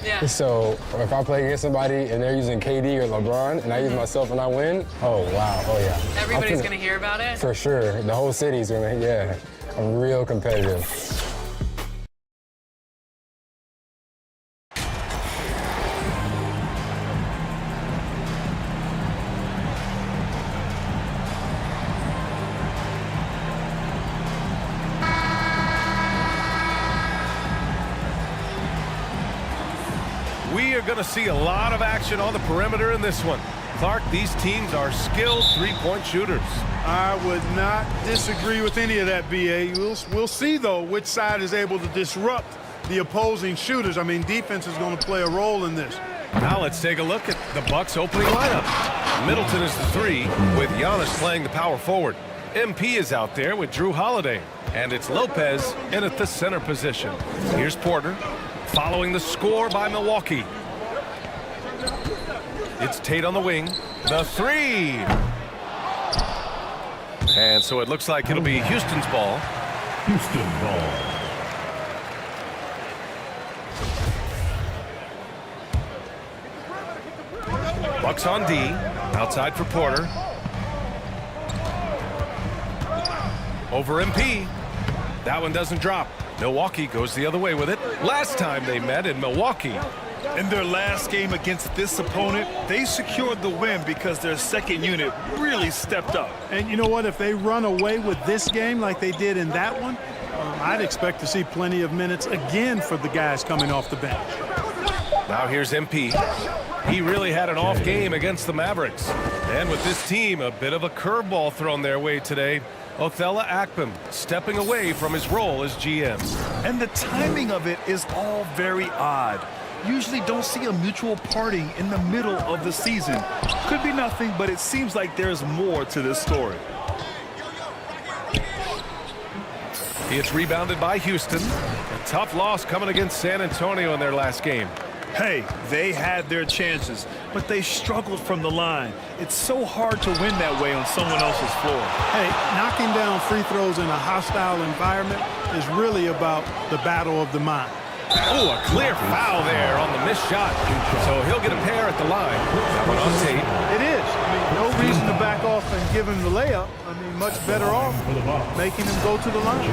Yeah. So if I play against somebody and they're using KD or LeBron and I use myself and I win, oh, wow, oh, yeah. Everybody's going to hear about it? For sure. The whole city's going to, yeah. I'm real competitive. We are going to see a lot of action on the perimeter in this one. Clark, these teams are skilled three-point shooters. I would not disagree with any of that, B.A. We'll see, though, which side is able to disrupt the opposing shooters. I mean, defense is going to play a role in this. Now let's take a look at the Bucks' opening lineup. Middleton is the three, with Giannis playing the power forward. MP is out there with Drew Holiday, and it's Lopez in at the center position. Here's Porter, following the score by Milwaukee. It's Tate on the wing. The three. And so it looks like it'll be Houston's ball. Houston ball. Bucks on D. Outside for Porter. Over MP. That one doesn't drop. Milwaukee goes the other way with it. Last time they met in Milwaukee. In their last game against this opponent, they secured the win because their second unit really stepped up. And you know what? If they run away with this game like they did in that one, I'd expect to see plenty of minutes again for the guys coming off the bench. Now here's MP. He really had an off game against the Mavericks. And with this team, a bit of a curveball thrown their way today. Othella Akpom stepping away from his role as GM. And the timing of it is all very odd. Usually don't see a mutual parting in the middle of the season. Could be nothing, but it seems like there's more to this story. It's rebounded by Houston. A tough loss coming against San Antonio in their last game. Hey, they had their chances, but they struggled from the line. It's so hard to win that way on someone else's floor. Hey, knocking down free throws in a hostile environment is really about the battle of the mind. Oh, a clear foul there on the missed shot. So he'll get a pair at the line. That one on Tate. It is. I mean, no reason to back off and give him the layup. I mean, much better off making him go to the line.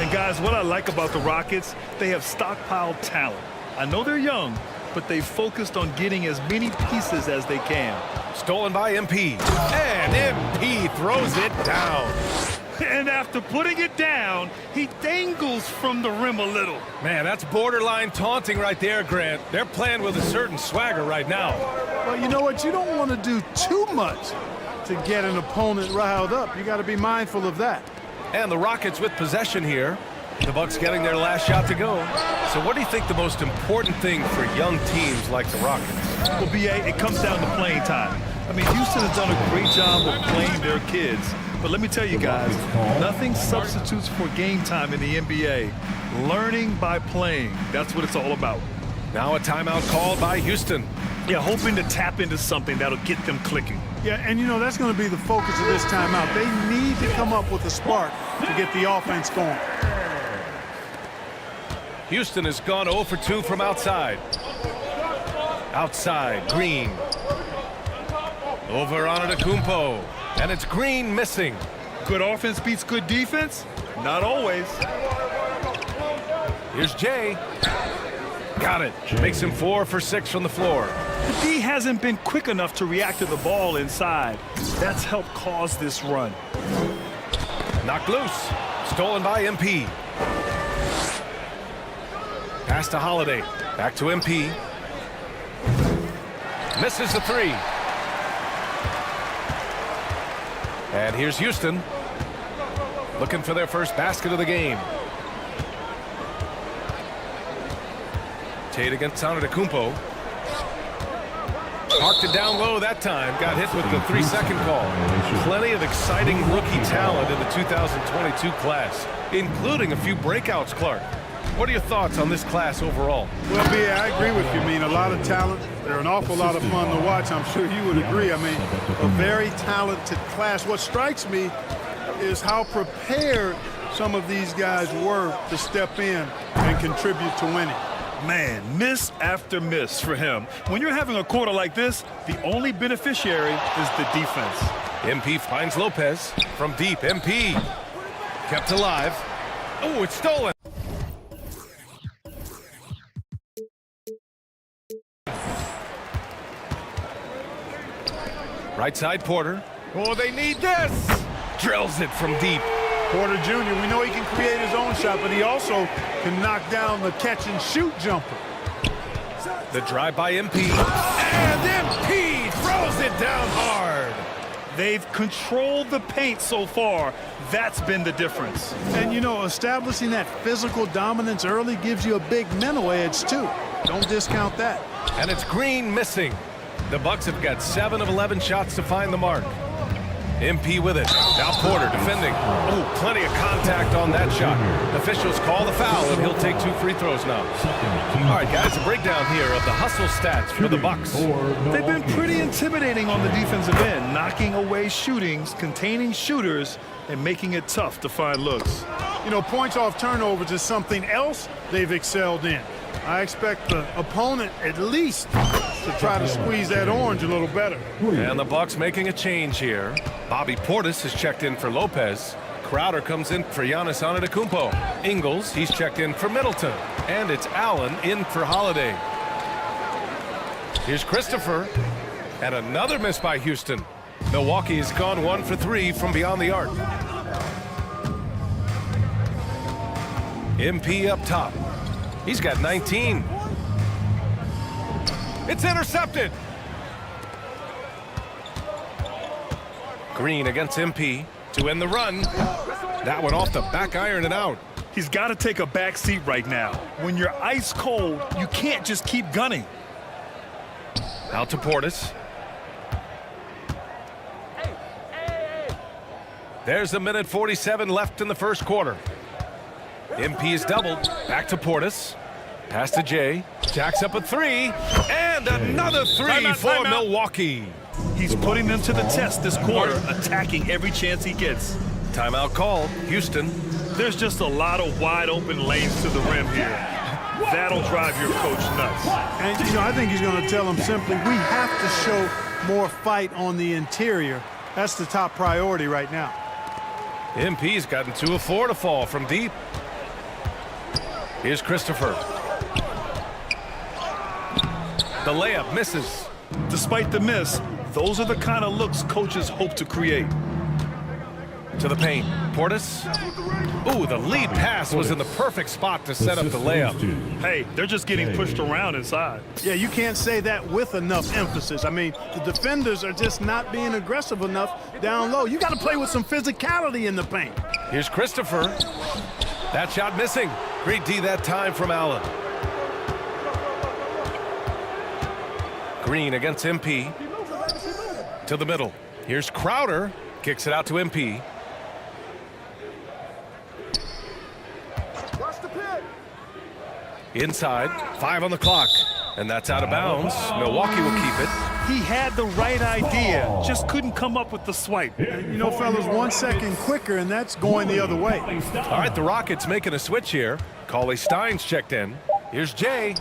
And guys, what I like about the Rockets, they have stockpiled talent. I know they're young, but they focused on getting as many pieces as they can. Stolen by MP. And MP throws it down. And after putting it down, he dangles from the rim a little. Man, that's borderline taunting right there, Grant. They're playing with a certain swagger right now. Well, you know what? You don't want to do too much to get an opponent riled up. You got to be mindful of that. And the Rockets with possession here. The Bucks getting their last shot to go. So what do you think the most important thing for young teams like the Rockets? Well, B.A., it comes down to playing time. I mean, Houston has done a great job of playing their kids. But let me tell you guys, nothing substitutes for game time in the NBA. Learning by playing, that's what it's all about. Now a timeout called by Houston. Yeah, hoping to tap into something that'll get them clicking. Yeah, and you know, that's going to be the focus of this timeout. They need to come up with a spark to get the offense going. Houston has gone 0 for 2 from outside. Outside, Green. Over on Antetokounmpo. And it's Green missing. Good offense beats good defense? Not always. Here's Jay. Got it. Makes him 4 for 6 from the floor. The D hasn't been quick enough to react to the ball inside. That's helped cause this run. Knocked loose. Stolen by MP. Pass to Holiday. Back to MP. Misses the three. And here's Houston. Looking for their first basket of the game. Tate against Antetokounmpo. Parked it down low that time. Got hit with the 3-second call. Plenty of exciting rookie talent in the 2022 class, including a few breakouts, Clark. What are your thoughts on this class overall? Well, B.A., I agree with you. I mean, a lot of talent. They're an awful lot of fun to watch. I'm sure you would agree. I mean, a very talented class. What strikes me is how prepared some of these guys were to step in and contribute to winning. Man, miss after miss for him. When you're having a quarter like this, the only beneficiary is the defense. MP finds Lopez from deep. MP kept alive. Oh, it's stolen. Right side, Porter. Oh, they need this. Drills it from deep. Porter Jr., we know he can create his own shot, but he also can knock down the catch-and-shoot jumper. The drive by MP. And MP throws it down hard. They've controlled the paint so far. That's been the difference. And, you know, establishing that physical dominance early gives you a big mental edge, too. Don't discount that. And it's Green missing. The Bucks have got 7 of 11 shots to find the mark. MP with it. Now Porter defending. Oh, plenty of contact on that shot. Officials call the foul, and he'll take 2 free throws now. All right, guys, a breakdown here of the hustle stats for the Bucks. They've been pretty intimidating on the defensive end, knocking away shootings, containing shooters, and making it tough to find looks. You know, points off turnovers is something else they've excelled in. I expect the opponent at least to try to squeeze that orange a little better. And the Bucks making a change here. Bobby Portis has checked in for Lopez. Crowder comes in for Giannis Antetokounmpo. Ingles, he's checked in for Middleton. And it's Allen in for Holiday. Here's Christopher. And another miss by Houston. Milwaukee has gone 1 for 3 from beyond the arc. MP up top. He's got 19. It's intercepted. Green against MP to end the run. That one off the back iron and out. He's got to take a back seat right now. When you're ice cold, you can't just keep gunning. Out to Portis. There's a minute 47 left in the first quarter. MP is doubled. Back to Portis. Pass to Jay. Jacks up a 3. And another 3 for Milwaukee. He's putting them to the test this quarter, attacking every chance he gets. Timeout called. Houston. There's just a lot of wide open lanes to the rim here. That'll drive your coach nuts. And, you know, I think he's going to tell them simply, we have to show more fight on the interior. That's the top priority right now. MP's gotten 2 of 4 to fall from deep. Here's Christopher. The layup misses. Despite the miss, those are the kind of looks coaches hope to create. To the paint. Portis. Ooh, the lead pass was in the perfect spot to set up the layup. Hey, they're just getting pushed around inside. Yeah, you can't say that with enough emphasis. I mean, the defenders are just not being aggressive enough down low. You got to play with some physicality in the paint. Here's Christopher. That shot missing. Great D that time from Allen. Green against MP. To the middle. Here's Crowder. Kicks it out to MP. Inside. 5 on the clock. And that's out of bounds. Milwaukee will keep it. He had the right idea, just couldn't come up with the swipe. You know, fellas, 1 second quicker, and that's going the other way. All right, the Rockets making a switch here. Cauley Stein's checked in. Here's Jay.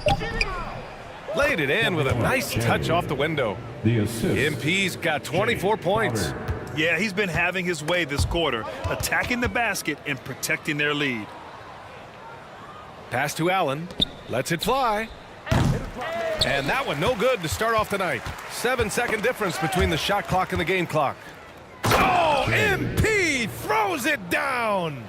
Laid it in with a nice touch off the window. MP's got 24 points. Yeah, he's been having his way this quarter, attacking the basket and protecting their lead. Pass to Allen. Lets it fly. And that one no good to start off the night. 7-second difference between the shot clock and the game clock. Oh, MP throws it down.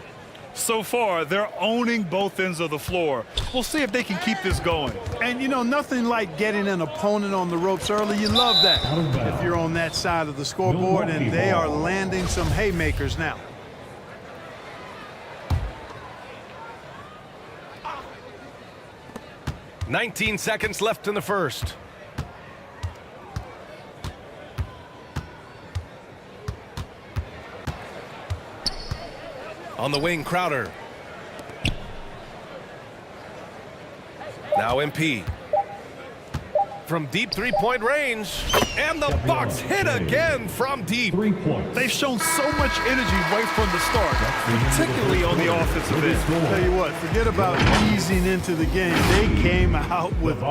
So far, they're owning both ends of the floor. We'll see if they can keep this going. And, you know, nothing like getting an opponent on the ropes early. You love that if you're on that side of the scoreboard, and they are landing some haymakers now. "19 seconds left in the first. On the wing, Crowder. Now MP. from deep three-point range. And the Bucks hit again from deep. 3 points. They've shown so much energy right from the start, particularly on the offensive end. Tell you what, forget about easing into the game. They came out with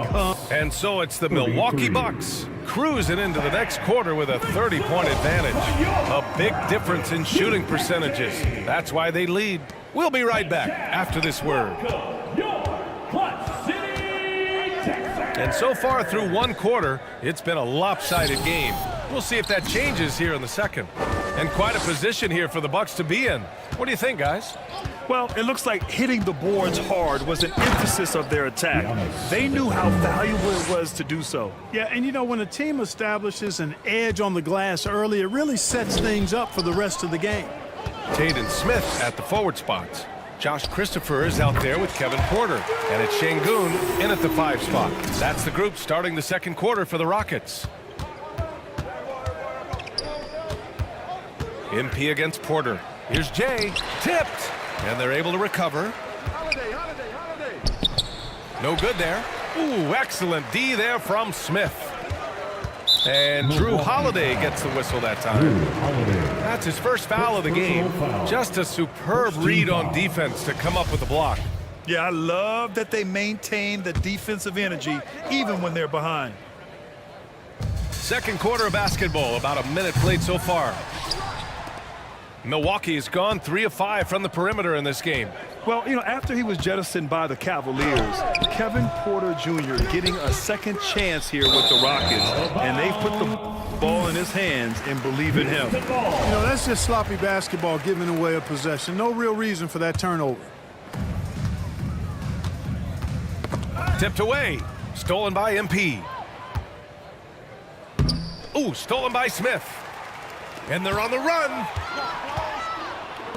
And so it's the Milwaukee Bucks cruising into the next quarter with a 30-point advantage. A big difference in shooting percentages. That's why they lead. We'll be right back after this word. And so far through one quarter, it's been a lopsided game. We'll see if that changes here in the second. And quite a position here for the Bucks to be in. What do you think, guys? Well, it looks like hitting the boards hard was an emphasis of their attack. They knew how valuable it was to do so. Yeah, and you know, when a team establishes an edge on the glass early, it really sets things up for the rest of the game. Taden Smith at the forward spots. Josh Christopher is out there with Kevin Porter. And it's Şengün in at the 5 spot. That's the group starting the second quarter for the Rockets. MP against Porter. Here's Jay. Tipped. And they're able to recover. No good there. Ooh, excellent D there from Smith. And Drew Holiday gets the whistle that time. That's his first foul of the game. Just a superb read on defense to come up with the block. Yeah, I love that they maintain the defensive energy even when they're behind. Second quarter of basketball, about a minute played so far. Milwaukee has gone 3 of 5 from the perimeter in this game. Well, you know, after he was jettisoned by the Cavaliers, Kevin Porter Jr. getting a second chance here with the Rockets, and they've put the ball in his hands and believe in him. You know, that's just sloppy basketball, giving away a possession. No real reason for that turnover. Tipped away. Stolen by MP. Ooh, stolen by Smith. And they're on the run.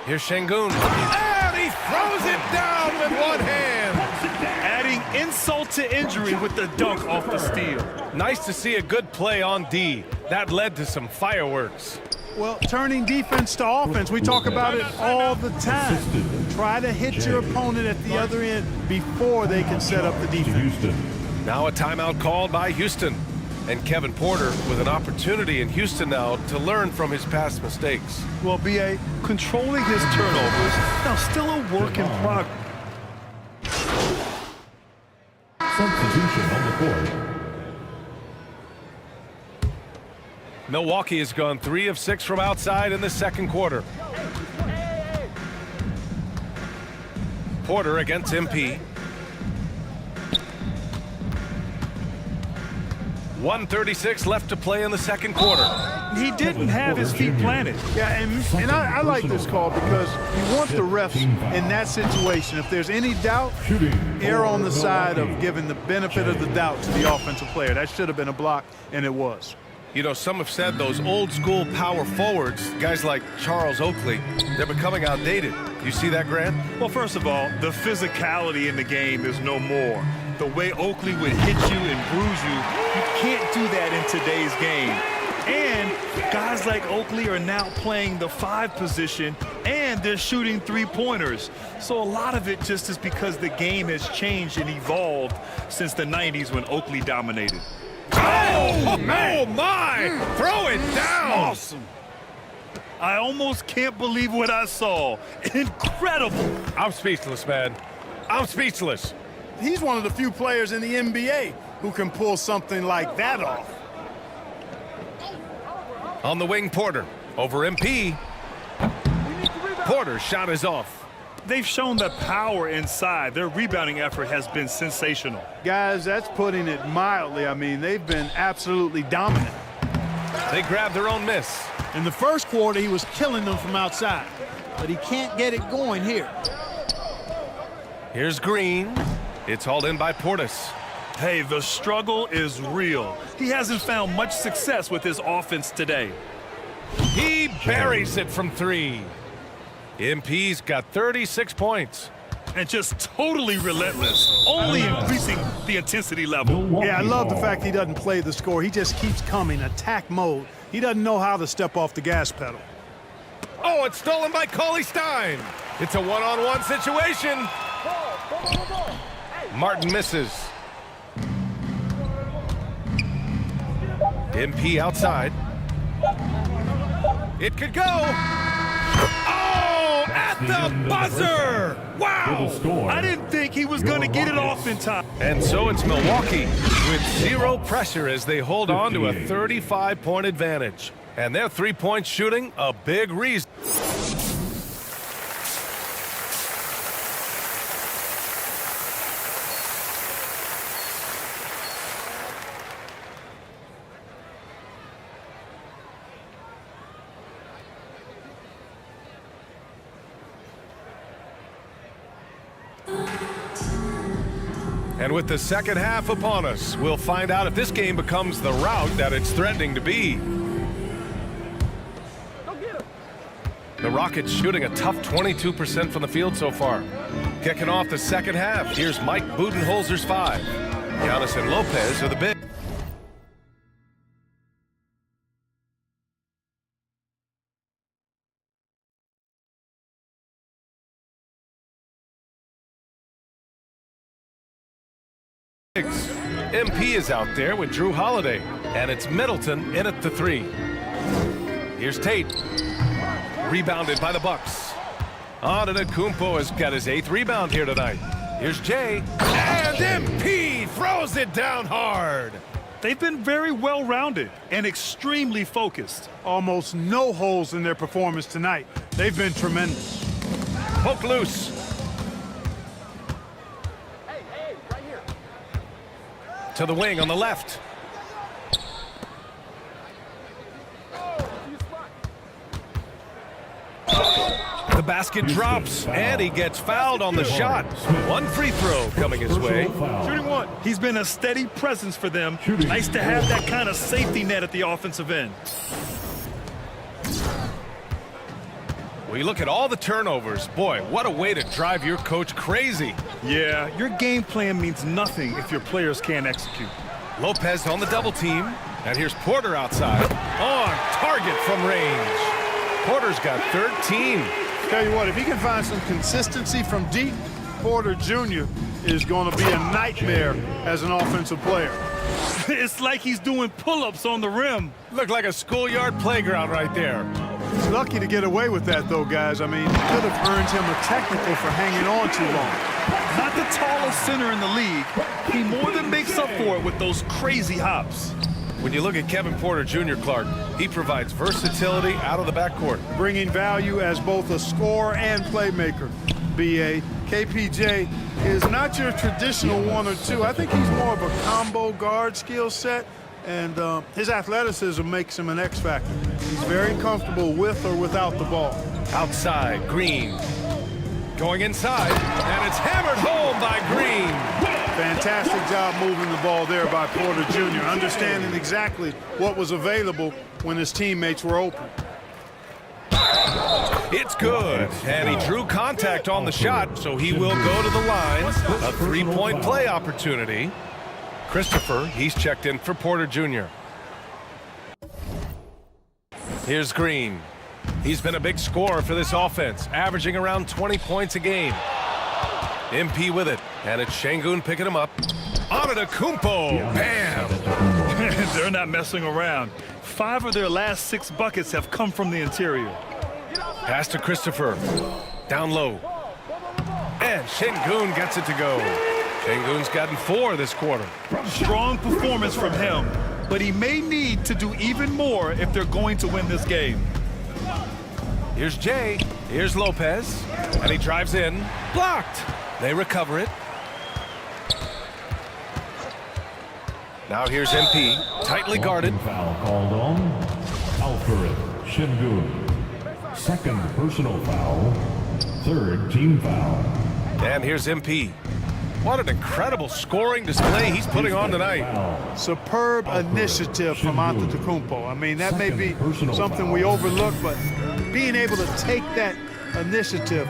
Here's Şengün. And he throws it down with one hand. Adding insult to injury with the dunk off the steal. Nice to see a good play on D. That led to some fireworks. Well, turning defense to offense, we talk about it all the time. Try to hit your opponent at the other end before they can set up the defense. Now a timeout called by Houston. And Kevin Porter with an opportunity in Houston now to learn from his past mistakes. Well, B.A., controlling his turnovers, now still a work in progress. Substitution on the court. Milwaukee has gone 3 of 6 from outside in the second quarter. Porter against MP. 1:36 left to play in the second quarter. He didn't have his feet planted. Yeah, and I like this call because you want the refs in that situation. If there's any doubt, err on the side of giving the benefit of the doubt to the offensive player. That should have been a block, and it was. You know, some have said those old school power forwards, guys like Charles Oakley, they're becoming outdated. You see that, Grant? Well, first of all, the physicality in the game is no more. The way Oakley would hit you and bruise you, you can't do that in today's game. And guys like Oakley are now playing the 5 position, and they're shooting 3-pointers. So a lot of it just is because the game has changed and evolved since the 90s when Oakley dominated. Oh, man. Oh, my! Throw it down! Awesome. I almost can't believe what I saw. Incredible. I'm speechless, man. I'm speechless. He's one of the few players in the NBA who can pull something like that off. On the wing, Porter. Over MP. Porter's shot is off. They've shown the power inside. Their rebounding effort has been sensational. Guys, that's putting it mildly. I mean, they've been absolutely dominant. They grabbed their own miss. In the first quarter, he was killing them from outside, but he can't get it going here. Here's Green. It's hauled in by Portis. Hey, the struggle is real. He hasn't found much success with his offense today. He buries it from 3. MP's got 36 points. And just totally relentless, only increasing the intensity level. Yeah, I love the fact he doesn't play the score. He just keeps coming, attack mode. He doesn't know how to step off the gas pedal. Oh, it's stolen by Cauley Stein. It's a one-on-one situation. Martin misses. MP outside. It could go. Oh, at the buzzer. Wow. I didn't think he was going to get it off in time. And so it's Milwaukee with zero pressure as they hold on to a 35-point advantage. And their three-point shooting, a big reason. And with the second half upon us, we'll find out if this game becomes the rout that it's threatening to be. The Rockets shooting a tough 22% from the field so far. Kicking off the second half, here's Mike Budenholzer's 5. Giannis and Lopez are the big. MP is out there with Drew Holiday, and it's Middleton in at the 3. Here's Tate. Rebounded by the Bucks. Antetokounmpo has got his 8th rebound here tonight. Here's Jay, and MP throws it down hard. They've been very well-rounded and extremely focused. Almost no holes in their performance tonight. They've been tremendous. Poke loose. To the wing on the left. The basket drops, and he gets fouled on the shot. One free throw coming his way. Shooting one. He's been a steady presence for them. Nice to have that kind of safety net at the offensive end. Well, you look at all the turnovers. Boy, what a way to drive your coach crazy. Yeah, your game plan means nothing if your players can't execute. Lopez on the double team, and here's Porter outside. On target from range. Porter's got 13. Tell you what, if he can find some consistency from deep, Porter Jr. is going to be a nightmare as an offensive player. It's like he's doing pull-ups on the rim. Looked like a schoolyard playground right there. He's lucky to get away with that, though, guys. I mean, it could have earned him a technical for hanging on too long. Not the tallest center in the league. He more than makes up for it with those crazy hops. When you look at Kevin Porter Jr., Clark, he provides versatility out of the backcourt. Bringing value as both a scorer and playmaker. B.A. KPJ is not your traditional 1 or 2. I think he's more of a combo guard skill set, and his athleticism makes him an X factor. He's very comfortable with or without the ball. Outside, Green. Going inside, and it's hammered home by Green. Fantastic job moving the ball there by Porter Jr., understanding exactly what was available when his teammates were open. It's good, and he drew contact on the shot, so he will go to the line. A three-point play opportunity. Christopher, he's checked in for Porter Jr. Here's Green. He's been a big scorer for this offense, averaging around 20 points a game. MP with it, and it's Şengün picking him up. Antetokounmpo, bam! They're not messing around. 5 of their last 6 buckets have come from the interior. Pass to Christopher, down low. And Şengün gets it to go. Şengün's gotten 4 this quarter. Strong performance from him, but he may need to do even more if they're going to win this game. Here's Jay, here's Lopez, and he drives in, blocked. They recover it. Now here's MP, tightly guarded. Foul called on Alfred Şengün. Second personal foul. Third team foul. And here's MP. What an incredible scoring display he's putting on tonight. Superb initiative from Antetokounmpo. I mean, that may be something we overlook, but being able to take that initiative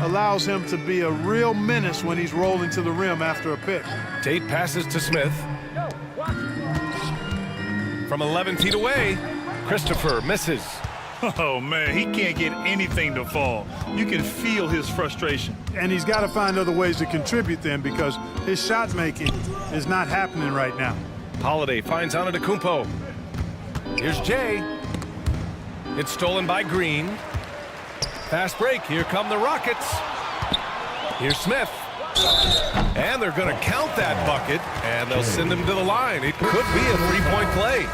allows him to be a real menace when he's rolling to the rim after a pick. Tate passes to Smith. From 11 feet away, Christopher misses. Oh, man, he can't get anything to fall. You can feel his frustration. And he's got to find other ways to contribute then, because his shot making is not happening right now. Holiday finds Antetokounmpo. Here's Jay. It's stolen by Green. Fast break. Here come the Rockets. Here's Smith. And they're going to count that bucket, and they'll send him to the line. It could be a three-point play.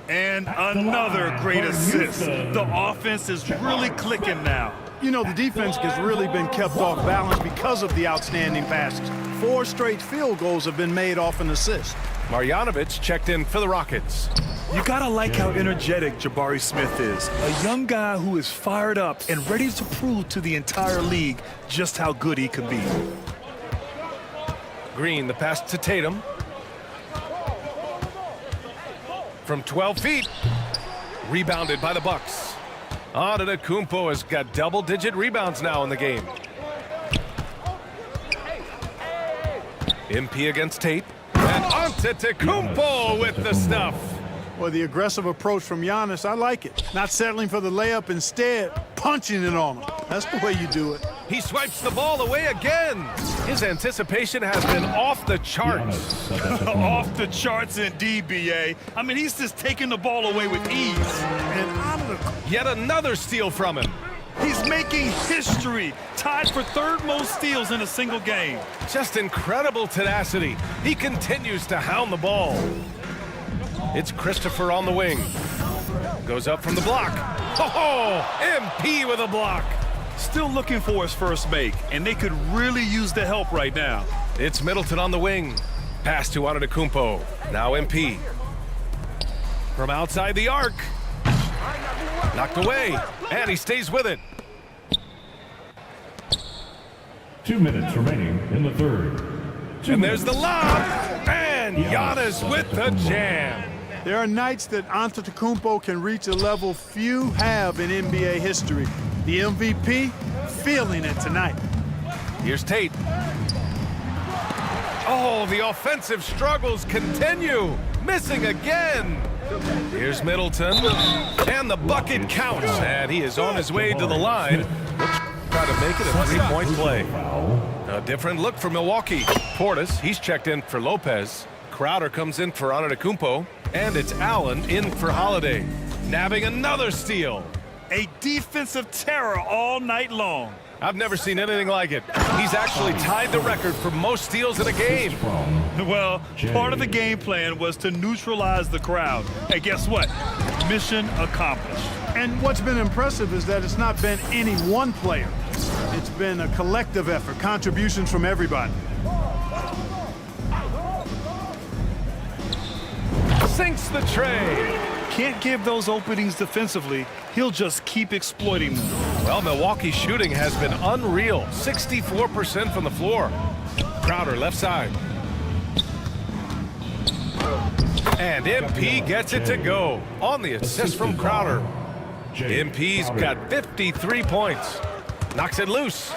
And another great assist. The offense is really clicking now. You know, the defense has really been kept off balance because of the outstanding passes. 4 straight field goals have been made off an assist. Marjanovic checked in for the Rockets. You gotta like how energetic Jabari Smith is. A young guy who is fired up and ready to prove to the entire league just how good he can be. Green, the pass to Tatum. From 12 feet. Rebounded by the Bucks. Antetokounmpo has got double-digit rebounds now in the game. MP against Tate. And Antetokounmpo with the stuff. Well, the aggressive approach from Giannis, I like it. Not settling for the layup, instead punching it on him. That's the way you do it. He swipes the ball away again. His anticipation has been off the charts. Off the charts indeed, B.A. I mean, he's just taking the ball away with ease. And Yet another steal from him. He's making history, tied for third most steals in a single game. Just incredible tenacity. He continues to hound the ball. It's Christopher on the wing. Goes up from the block. Oh, MP with a block. Still looking for his first make, and they could really use the help right now. It's Middleton on the wing. Pass to Antetokounmpo. Now MP. From outside the arc. Knocked away, and he stays with it. 2 minutes remaining in the third. And there's the lob, and Giannis with the jam. there are nights that Antetokounmpo can reach a level few have in NBA history. The MVP feeling it tonight. Here's Tate. Oh, the offensive struggles continue. Missing again. Here's Middleton. And the bucket counts. And he is on his way to the line. Try to make it a three-point play. A different look for Milwaukee. Portis, he's checked in for Lopez. Crowder comes in for Antetokounmpo. And it's Allen in for Holiday. Nabbing another steal. A defensive terror all night long. I've never seen anything like it. He's actually tied the record for most steals in a game. Well, part of the game plan was to neutralize the crowd. Hey, guess what? Mission accomplished. And what's been impressive is that it's not been any one player. It's been a collective effort, contributions from everybody. Sinks the tray. Can't give those openings defensively. He'll just keep exploiting them. Well, Milwaukee's shooting has been unreal. 64% from the floor. Crowder left side. And MP gets it to go on the assist from Crowder. MP's got 53 points. Knocks it loose.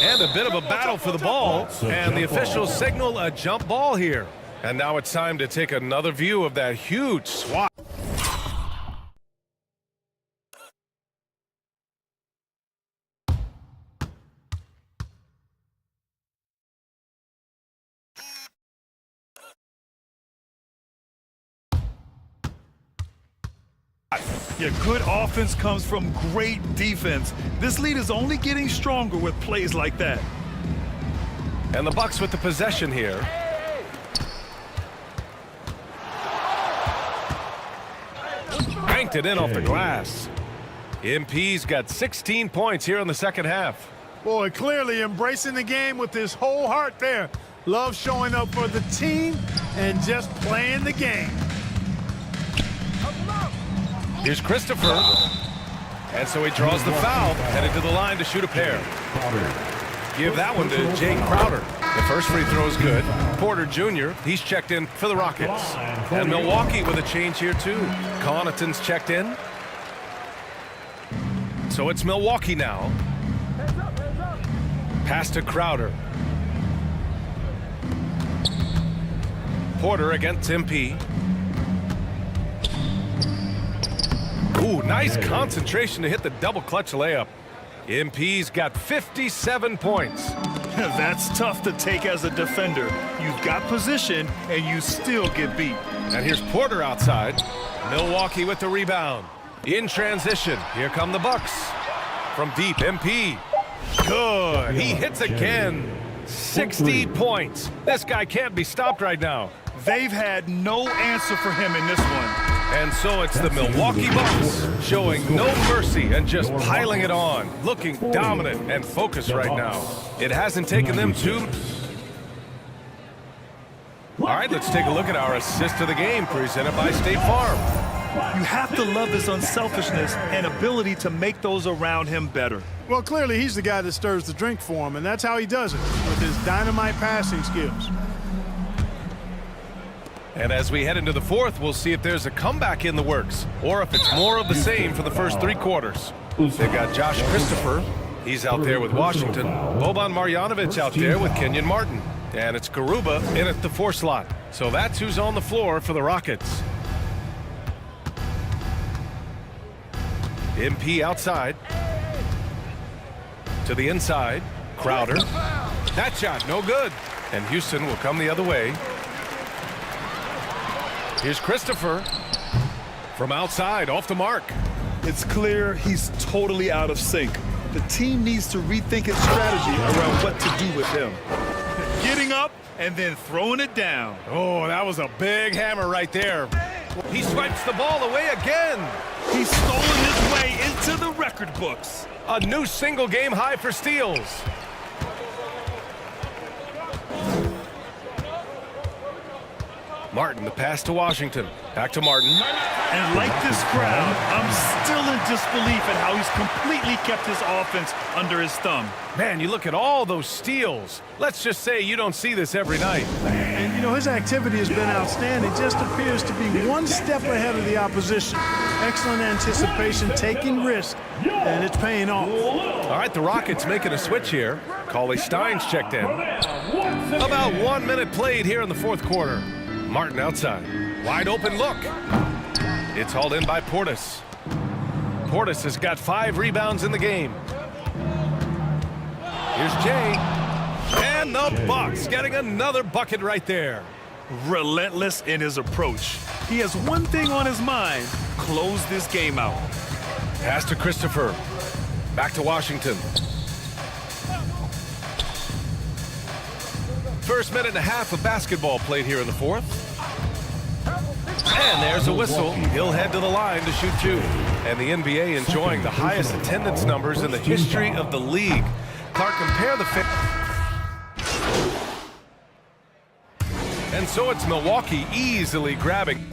And a bit of a battle for the ball. And the officials signal a jump ball here. And now it's time to take another view of that huge swat. Yeah, good offense comes from great defense. This lead is only getting stronger with plays like that. And the Bucks with the possession here. Banked it in off the glass. MP's got 16 points here in the second half. Boy, clearly embracing the game with his whole heart there. Love showing up for the team and just playing the game. Here's Christopher. And so he draws the foul, headed to the line to shoot a pair. Give that one to Jay Crowder. The first free throw is good. Porter Jr., he's checked in for the Rockets. And Milwaukee with a change here too. Connaughton's checked in. So it's Milwaukee now. Pass to Crowder. Porter against MP. Ooh, nice concentration to hit the double clutch layup. MP's got 57 points. That's tough to take as a defender. You've got position, and you still get beat. And here's Porter outside. Milwaukee with the rebound. In transition, here come the Bucks. From deep, MP. Good, he hits again. 60 points. This guy can't be stopped right now. They've had no answer for him in this one. And so it's the Milwaukee Bucks showing no mercy and just piling it on, looking dominant and focused right now. It hasn't taken them too. All right, let's take a look at our assist of the game presented by State Farm. You have to love his unselfishness and ability to make those around him better. Well, clearly he's the guy that stirs the drink for him, and that's how he does it, with his dynamite passing skills. And as we head into the fourth, we'll see if there's a comeback in the works or if it's more of the same for the first 3 quarters. They've got Josh Christopher. He's out there with Washington. Boban Marjanovic out there with Kenyon Martin. And it's Garuba in at the 4 slot. So that's who's on the floor for the Rockets. MP outside. To the inside. Crowder. That shot, no good. And Houston will come the other way. Here's Christopher from outside, off the mark. It's clear he's totally out of sync. The team needs to rethink its strategy around what to do with him. Getting up and then throwing it down. Oh, that was a big hammer right there. He swipes the ball away again. He's stolen his way into the record books. A new single-game high for steals. Martin, the pass to Washington. Back to Martin. And like this crowd, I'm still in disbelief at how he's completely kept his offense under his thumb. Man, you look at all those steals. Let's just say you don't see this every night. And, you know, his activity has been outstanding. Just appears to be one step ahead of the opposition. Excellent anticipation, taking risks, and it's paying off. All right, the Rockets making a switch here. Cauley Stein's checked in. About 1 minute played here in the fourth quarter. Martin outside. Wide open look. It's hauled in by Portis. Portis has got 5 rebounds in the game. Here's Jay. And the Bucks getting another bucket right there. Relentless in his approach. He has one thing on his mind: close this game out. Pass to Christopher. Back to Washington. First minute and a half of basketball played here in the fourth. And there's a whistle. He'll head to the line to shoot 2. And the NBA enjoying the highest attendance numbers in the history of the league. Clark, compare the and so it's Milwaukee easily grabbing.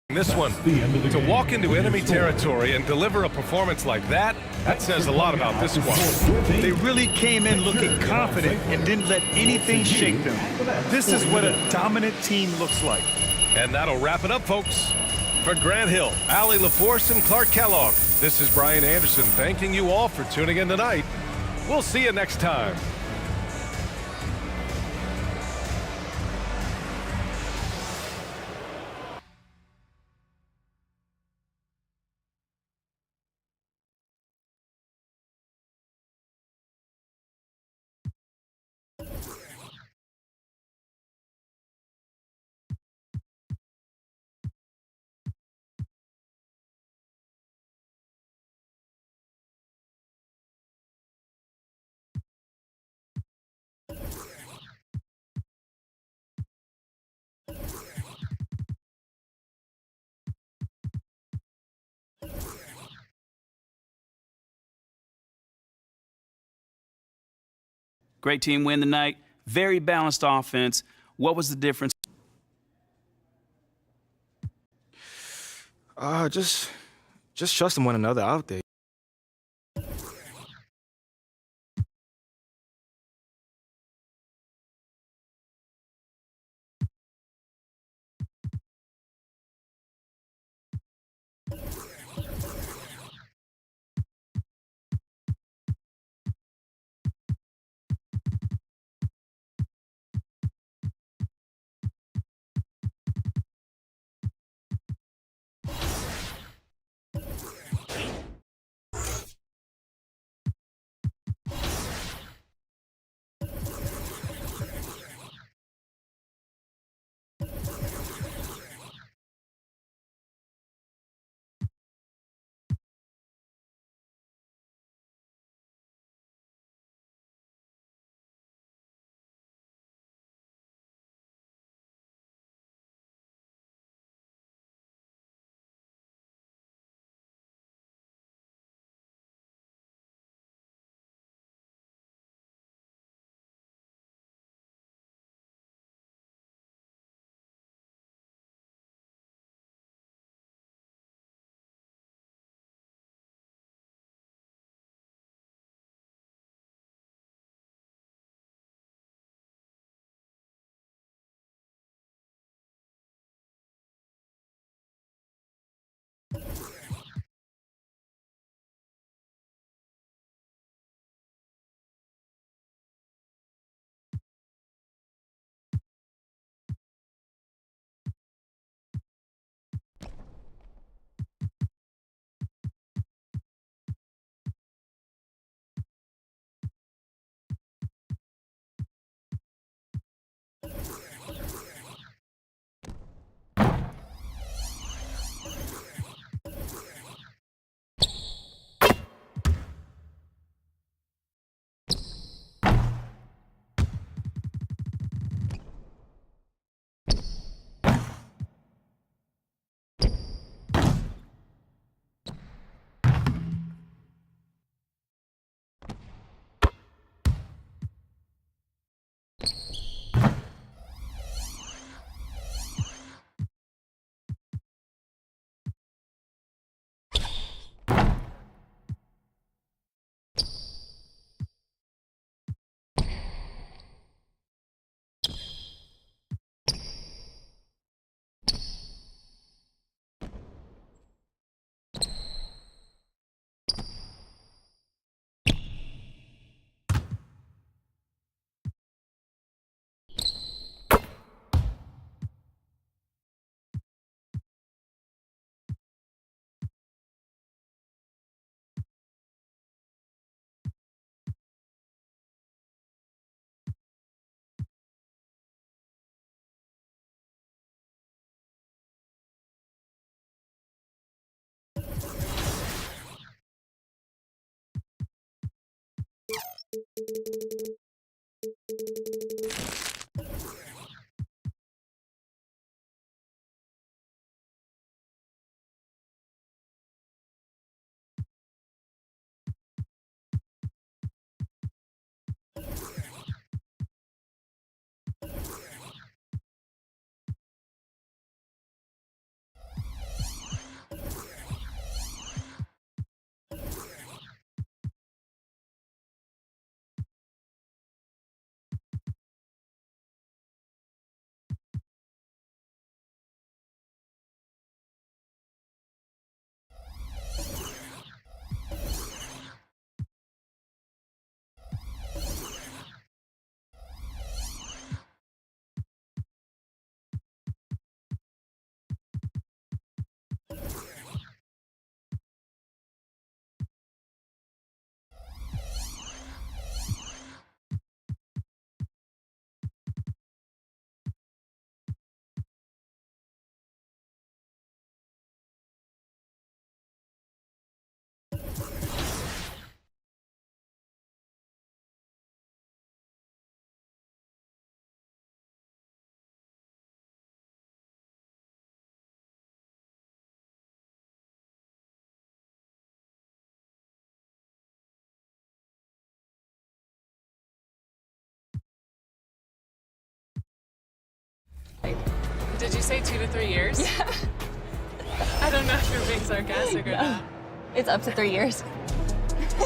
This one, to walk into enemy territory and deliver a performance like that, that says a lot about this squad. They really came in looking confident and didn't let anything shake them. This is what a dominant team looks like. And that'll wrap it up, folks. For Grant Hill, Allie LaForce, and Clark Kellogg, this is Brian Anderson thanking you all for tuning in tonight. We'll see you next time. Great team win tonight. Very balanced offense. What was the difference? Just trusting one another out there. Did you say 2 to 3 years? Yeah. I don't know if you're being sarcastic or not. It's up to 3 years.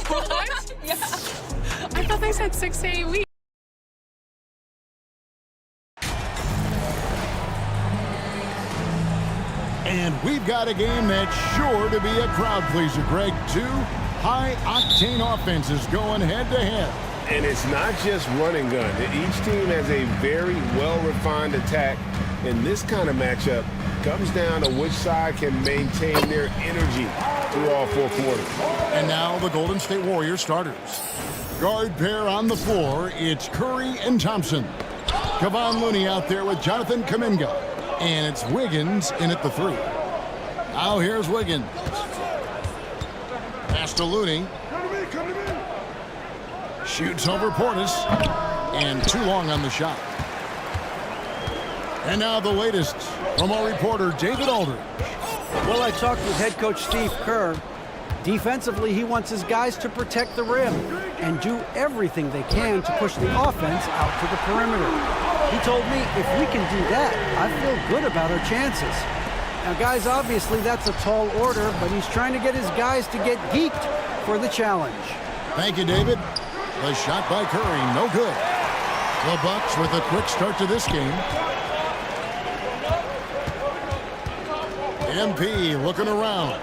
What? Yeah. I thought they said 6 to 8 weeks. And we've got a game that's sure to be a crowd pleaser, Greg. Two high-octane offenses going head-to-head. And it's not just run and gun. Each team has a very well-refined attack. And this kind of matchup comes down to which side can maintain their energy through all 4 quarters. And now the Golden State Warriors starters. Guard pair on the floor, it's Curry and Thompson. Kevon Looney out there with Jonathan Kuminga. And it's Wiggins in at the 3. Now here's Wiggins. Pass to Looney. Shoots over Portis. And too long on the shot. And now the latest from our reporter, David Aldridge. Well, I talked with head coach Steve Kerr. Defensively, he wants his guys to protect the rim and do everything they can to push the offense out to the perimeter. He told me if we can do that, I feel good about our chances. Now, guys, obviously that's a tall order, but he's trying to get his guys to get geeked for the challenge. Thank you, David. The shot by Curry, no good. The Bucks with a quick start to this game. MP looking around.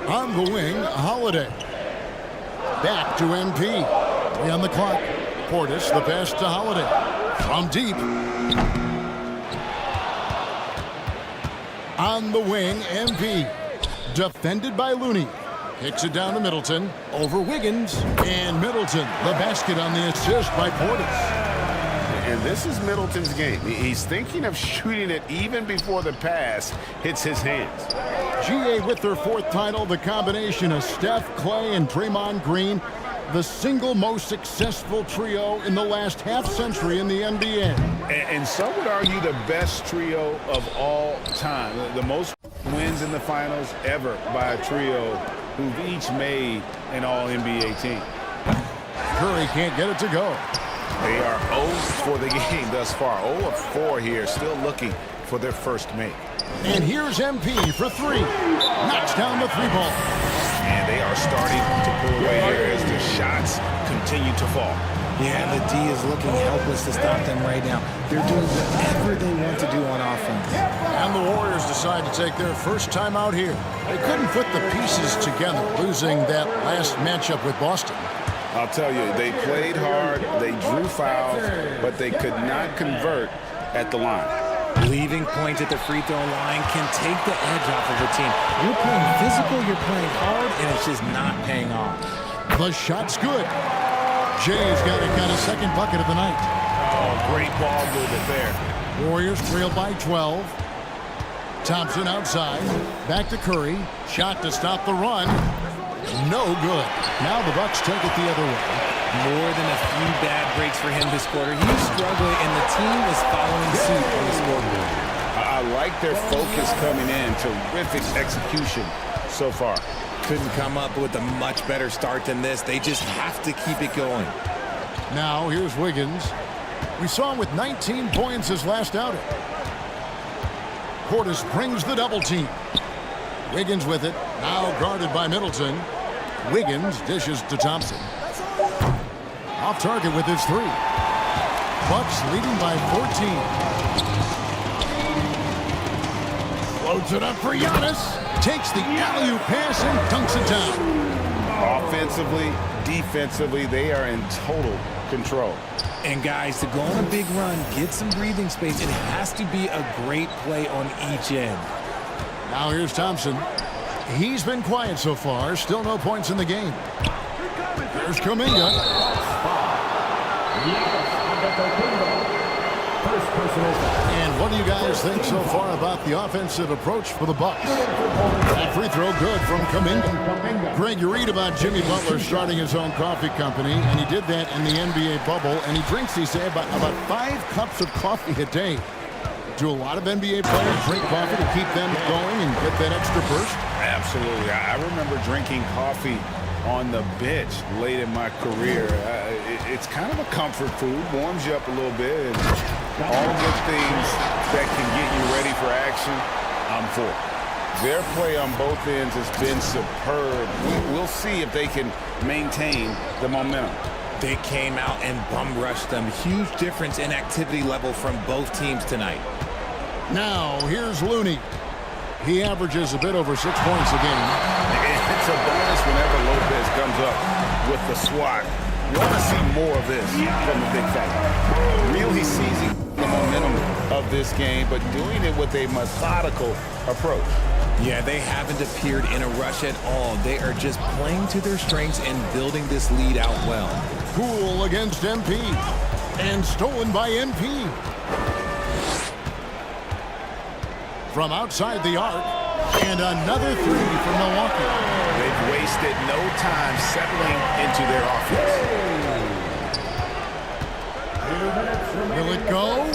On the wing, Holiday. Back to MP. 3 on the clock. Portis, the pass to Holiday. From deep. On the wing, MP. Defended by Looney. Kicks it down to Middleton. Over Wiggins. And Middleton, the basket on the assist by Portis. And this is Middleton's game. He's thinking of shooting it even before the pass hits his hands. GA with their 4th title, the combination of Steph, Clay, and Draymond Green, the single most successful trio in the last half-century in the NBA. And some would argue the best trio of all time. The most wins in the finals ever by a trio who've each made an All-NBA team. Curry can't get it to go. They are 0 for the game thus far. 0 of 4 here, still looking for their first make. And here's MP for 3. Knocks down the 3-ball. And they are starting to pull away here as the shots continue to fall. Yeah, the D is looking helpless to stop them right now. They're doing whatever they want to do on offense. And the Warriors decide to take their first time out here. They couldn't put the pieces together, losing that last matchup with Boston. I'll tell you, they played hard, they drew fouls, but they could not convert at the line. Leaving points at the free throw line can take the edge off of a team. You're playing physical, you're playing hard, and it's just not paying off. The shot's good. Jay's got a second bucket of the night. Oh, great ball movement there. Warriors trail by 12. Thompson outside. Back to Curry. Shot to stop the run. No good. Now the Bucks take it the other way. More than a few bad breaks for him this quarter. He's struggling, and the team is following suit on the scoreboard. I like their focus coming in. Terrific execution so far. Couldn't come up with a much better start than this. They just have to keep it going. Now here's Wiggins. We saw him with 19 points his last outing. Portis brings the double team. Wiggins with it. Now guarded by Middleton. Wiggins dishes to Thompson. Off target with his three. Bucks leading by 14. Floats it up for Giannis. Takes the alley-oop pass and dunks it down. Offensively, defensively, they are in total control. And guys, to go on a big run, get some breathing space, it has to be a great play on each end. Now here's Thompson. He's been quiet so far. Still no points in the game. There's Kuminga. And what do you guys think so far about the offensive approach for the Bucks? That free throw good from Kuminga. Greg, you read about Jimmy Butler starting his own coffee company, and he did that in the NBA bubble, and he drinks, he said, about 5 cups of coffee a day. Do a lot of NBA players drink coffee to keep them going and get that extra burst? Absolutely. I remember drinking coffee on the bench late in my career. It's kind of a comfort food, warms you up a little bit, and all good things that can get you ready for action, I'm for. Their play on both ends has been superb. We'll see if they can maintain the momentum. They came out and bum rushed them. Huge difference in activity level from both teams tonight. Now, here's Looney. He averages a bit over 6 points a game. It's a bonus whenever Lopez comes up with the swat. You want to see more of this from the big fella. Really seizing the momentum of this game, but doing it with a methodical approach. Yeah, they haven't appeared in a rush at all. They are just playing to their strengths and building this lead out well. Poole against MP. And stolen by MP. From outside the arc. And another three for Milwaukee. They've wasted no time settling into their offense. Will it go?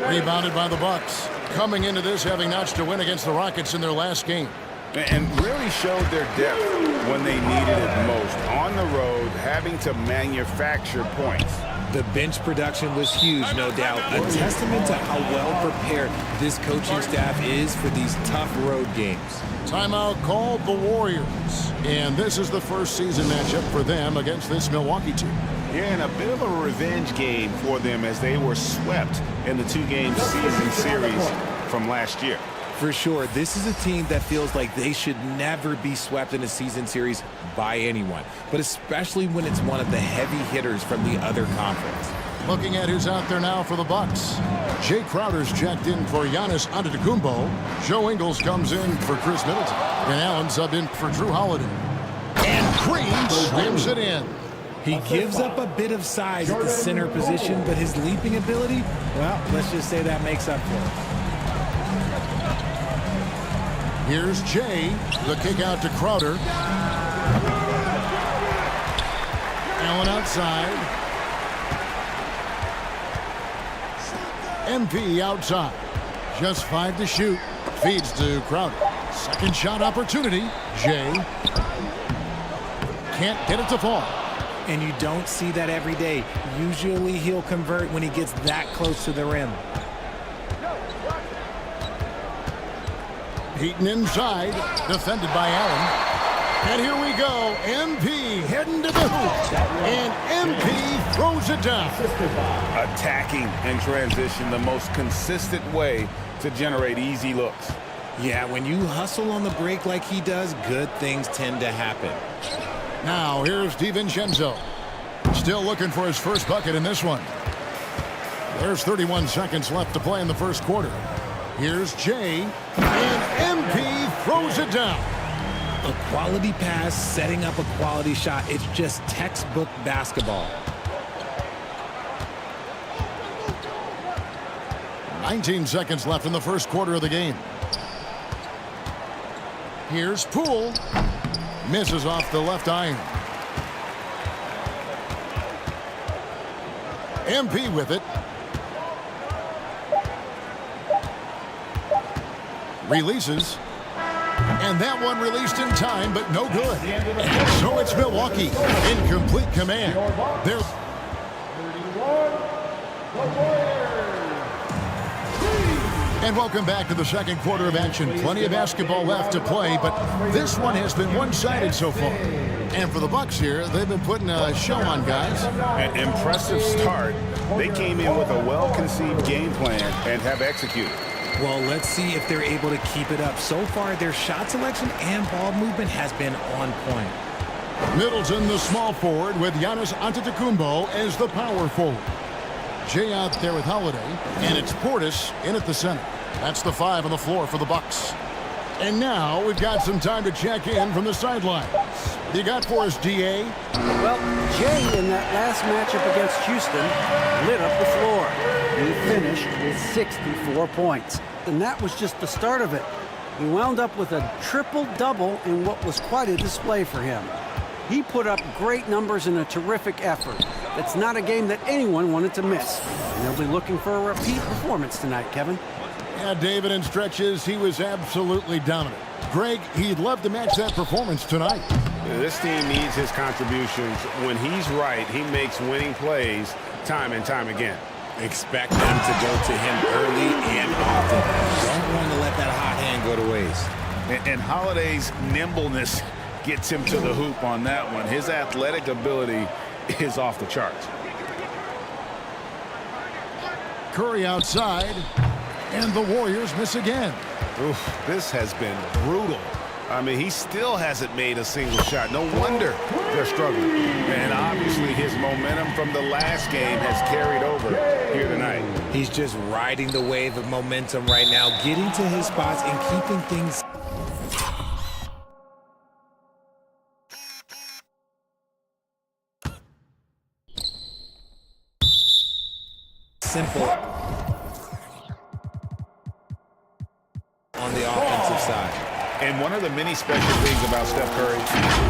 Rebounded by the Bucks. Coming into this having notched a win against the Rockets in their last game. And really showed their depth when they needed it most. On the road, having to manufacture points. The bench production was huge, no doubt. A testament to how well prepared this coaching staff is for these tough road games. Timeout called the Warriors. And this is the first season matchup for them against this Milwaukee team. Yeah, and a bit of a revenge game for them as they were swept in the 2-game season series from last year. For sure, this is a team that feels like they should never be swept in a season series by anyone, but especially when it's one of the heavy hitters from the other conference. Looking at who's out there now for the Bucks. Jay Crowder's checked in for Giannis Antetokounmpo. Joe Ingles comes in for Chris Middleton. And Allen subbed in for Drew Holiday. And Green slams it in. He gives up a bit of size at the center position, but his leaping ability, well, let's just say that makes up for it. Here's Jay. The kick out to Crowder. Allen outside. MP outside. Just 5 to shoot. Feeds to Crowder. Second shot opportunity. Jay. Can't get it to fall. And you don't see that every day. Usually he'll convert when he gets that close to the rim. Heaton inside, defended by Allen. And here we go, MP heading to the hoop. And MP throws it down. Attacking in transition, the most consistent way to generate easy looks. Yeah, when you hustle on the break like he does, good things tend to happen. Now here's DiVincenzo. Still looking for his first bucket in this one. There's 31 seconds left to play in the first quarter. Here's Jay, and MP throws it down. A quality pass, setting up a quality shot. It's just textbook basketball. 19 seconds left in the first quarter of the game. Here's Poole. Misses off the left iron. MP with it. Releases. And that one released in time, but no good. So it's Milwaukee in complete command. They're And welcome back to the second quarter of action. Plenty of basketball left to play, but this one has been one-sided so far. And for the Bucks here, they've been putting a show on, guys. An impressive start. They came in with a well-conceived game plan and have executed. Well, let's see if they're able to keep it up. So far, their shot selection and ball movement has been on point. Middleton, the small forward, with Giannis Antetokounmpo as the power forward. Jay out there with Holiday, and it's Portis in at the center. That's the 5 on the floor for the Bucks. And now we've got some time to check in from the sidelines. You got for us, DA? Well, Jay in that last matchup against Houston lit up the floor. He finished with 64 points. And that was just the start of it. He wound up with a triple-double in what was quite a display for him. He put up great numbers in a terrific effort. It's not a game that anyone wanted to miss. And they'll be looking for a repeat performance tonight, Kevin. Yeah, David, in stretches, he was absolutely dominant. Greg, he'd love to match that performance tonight. This team needs his contributions. When he's right, he makes winning plays time and time again. Expect them to go to him early and often. Don't want to let that hot hand go to waste. And Holiday's nimbleness gets him to the hoop on that one. His athletic ability is off the charts. Curry outside, and the Warriors miss again. Oof, this has been brutal. I mean, he still hasn't made a single shot. No wonder they're struggling. And obviously his momentum from the last game has carried over here tonight. He's just riding the wave of momentum right now, getting to his spots and keeping things simple on the offensive side. And one of the many special things about Steph Curry,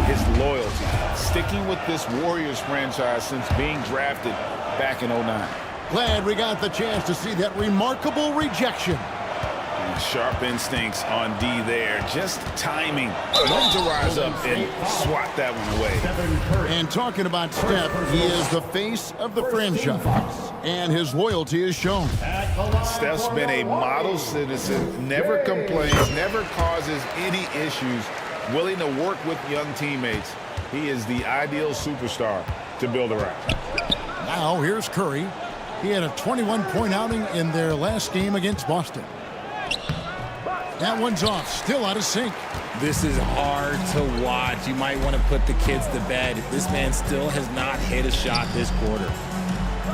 his loyalty. Sticking with this Warriors franchise since being drafted back in 09. Glad we got the chance to see that remarkable rejection. Sharp instincts on D there. Just timing. When to rise up and swat that one away. And talking about Steph, he is the face of the franchise. And his loyalty is shown. Steph's been a model citizen, never complains, never causes any issues, willing to work with young teammates. He is the ideal superstar to build around. Now here's Curry. He had a 21-point outing in their last game against Boston. That one's off, still out of sync. This is hard to watch. You might want to put the kids to bed. This man still has not hit a shot this quarter.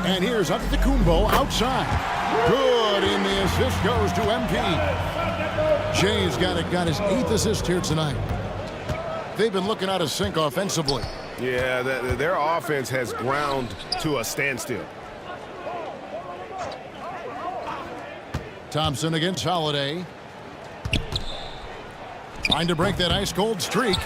And here's Antetokounmpo outside. Good, and the assist goes to MP. Jay's got his 8th assist here tonight. They've been looking out of sync offensively. Yeah, their offense has ground to a standstill. Thompson against Holiday. Trying to break that ice-cold streak.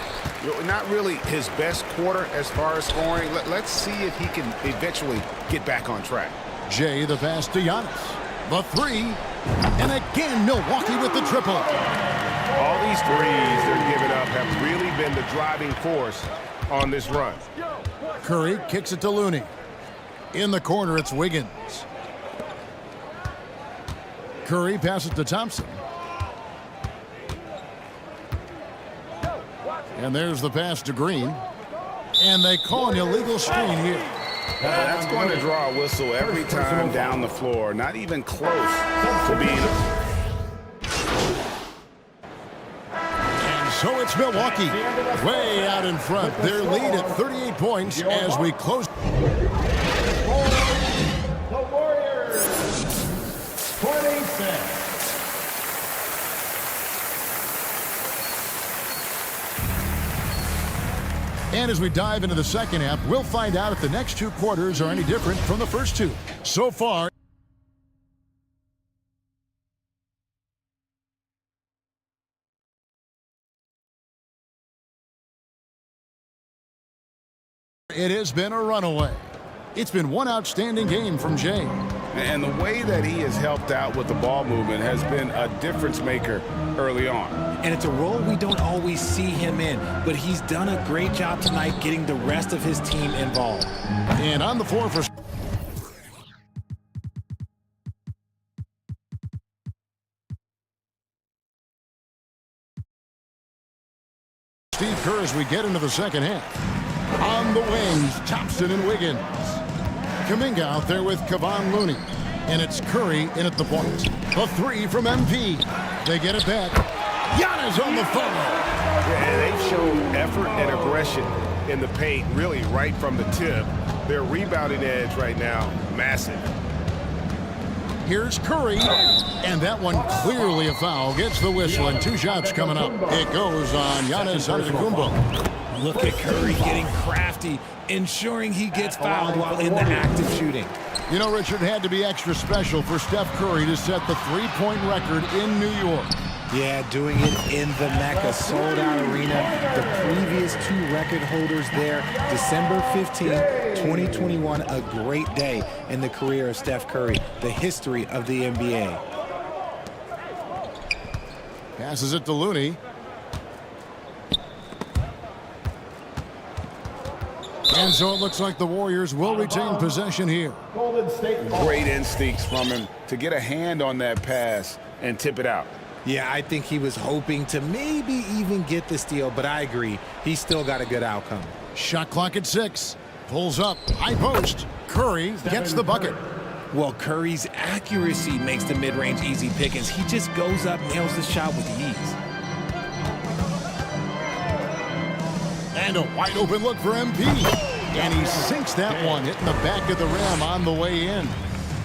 Not really his best quarter as far as scoring. Let's see if he can eventually get back on track. Jay, the pass to Giannis. The 3. And again, Milwaukee with the triple. All these threes they're giving up have really been the driving force on this run. Curry kicks it to Looney. In the corner, it's Wiggins. Curry passes to Thompson. And there's the pass to Green. And they call an illegal screen here. That's going to draw a whistle every time down the floor. Not even close to being. And so it's Milwaukee way out in front. Their lead at 38 points as we close. The Warriors, 26. And as we dive into the second half, we'll find out if the next 2 quarters are any different from the first 2. So far, it has been a runaway. It's been one outstanding game from Jay. And the way that he has helped out with the ball movement has been a difference maker early on. And it's a role we don't always see him in, but he's done a great job tonight getting the rest of his team involved. And on the floor for Steve Kerr as we get into the second half. On the wings, Thompson and Wiggins. Kuminga out there with Kevon Looney. And it's Curry in at the point. A three from MP. They get it back. Giannis on the follow. Yeah, they've shown effort and aggression in the paint, really right from the tip. Their rebounding edge right now, massive. Here's Curry, and that one clearly a foul. Gets the whistle, and 2 shots coming up. It goes on Giannis Antetokounmpo. Look at Curry getting crafty, ensuring he gets fouled while in the act of shooting. You know, Richard, had to be extra special for Steph Curry to set the three-point record in New York. Yeah, doing it in the Mecca, sold-out arena. The previous 2 record holders there, December 15th, 2021, a great day in the career of Steph Curry, the history of the NBA. Passes it to Looney. And so it looks like the Warriors will retain possession here. Great instincts from him to get a hand on that pass and tip it out. Yeah, I think he was hoping to maybe even get the steal, but I agree. He's still got a good outcome. Shot clock at 6. Pulls up. High post. Curry gets the bucket. Well, Curry's accuracy makes the mid-range easy pickings. He just goes up, nails the shot with ease. And a wide open look for MP. And he sinks that one, hitting the back of the rim on the way in.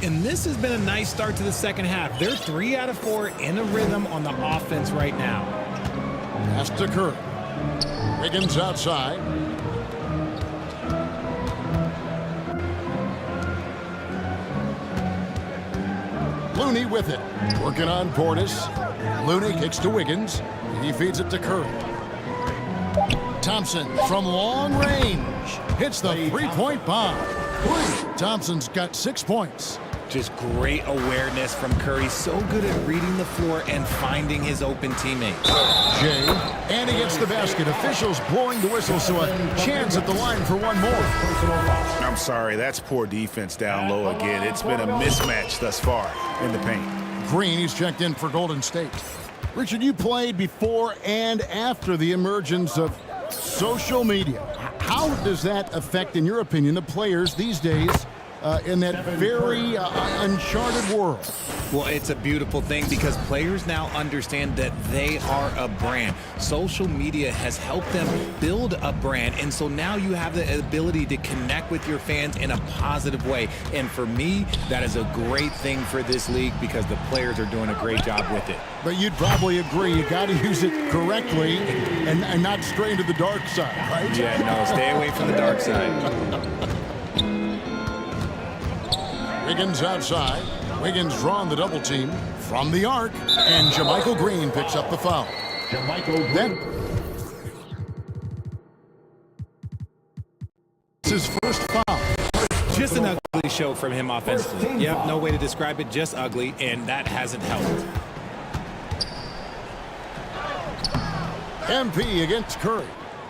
And this has been a nice start to the second half. They're 3 out of 4 in a rhythm on the offense right now. Pass to Curry. Wiggins outside. Looney with it. Working on Portis. Looney kicks to Wiggins. He feeds it to Curry. Thompson from long range. Hits the three-point bomb. Thompson's got 6 points. Just great awareness from Curry. So good at reading the floor and finding his open teammates. Jay, and he gets the basket. Officials blowing the whistle, so a chance at the line for one more. I'm sorry, that's poor defense down low again. It's been a mismatch thus far in the paint. Green, he's checked in for Golden State. Richard, you played before and after the emergence of social media. How does that affect, in your opinion, the players these days in that very uncharted world? Well, it's a beautiful thing because players now understand that they are a brand. Social media has helped them build a brand, and so now you have the ability to connect with your fans in a positive way. And for me, that is a great thing for this league because the players are doing a great job with it. But you'd probably agree you got to use it correctly and not stray into the dark side, right? Yeah, no, stay away from the dark side. Wiggins outside. Wiggins drawing the double team from the arc, and JaMychal Green picks up the foul. Then his first foul. Just an ugly show from him offensively. Yep, no way to describe it, just ugly, and that hasn't helped. MP against Curry.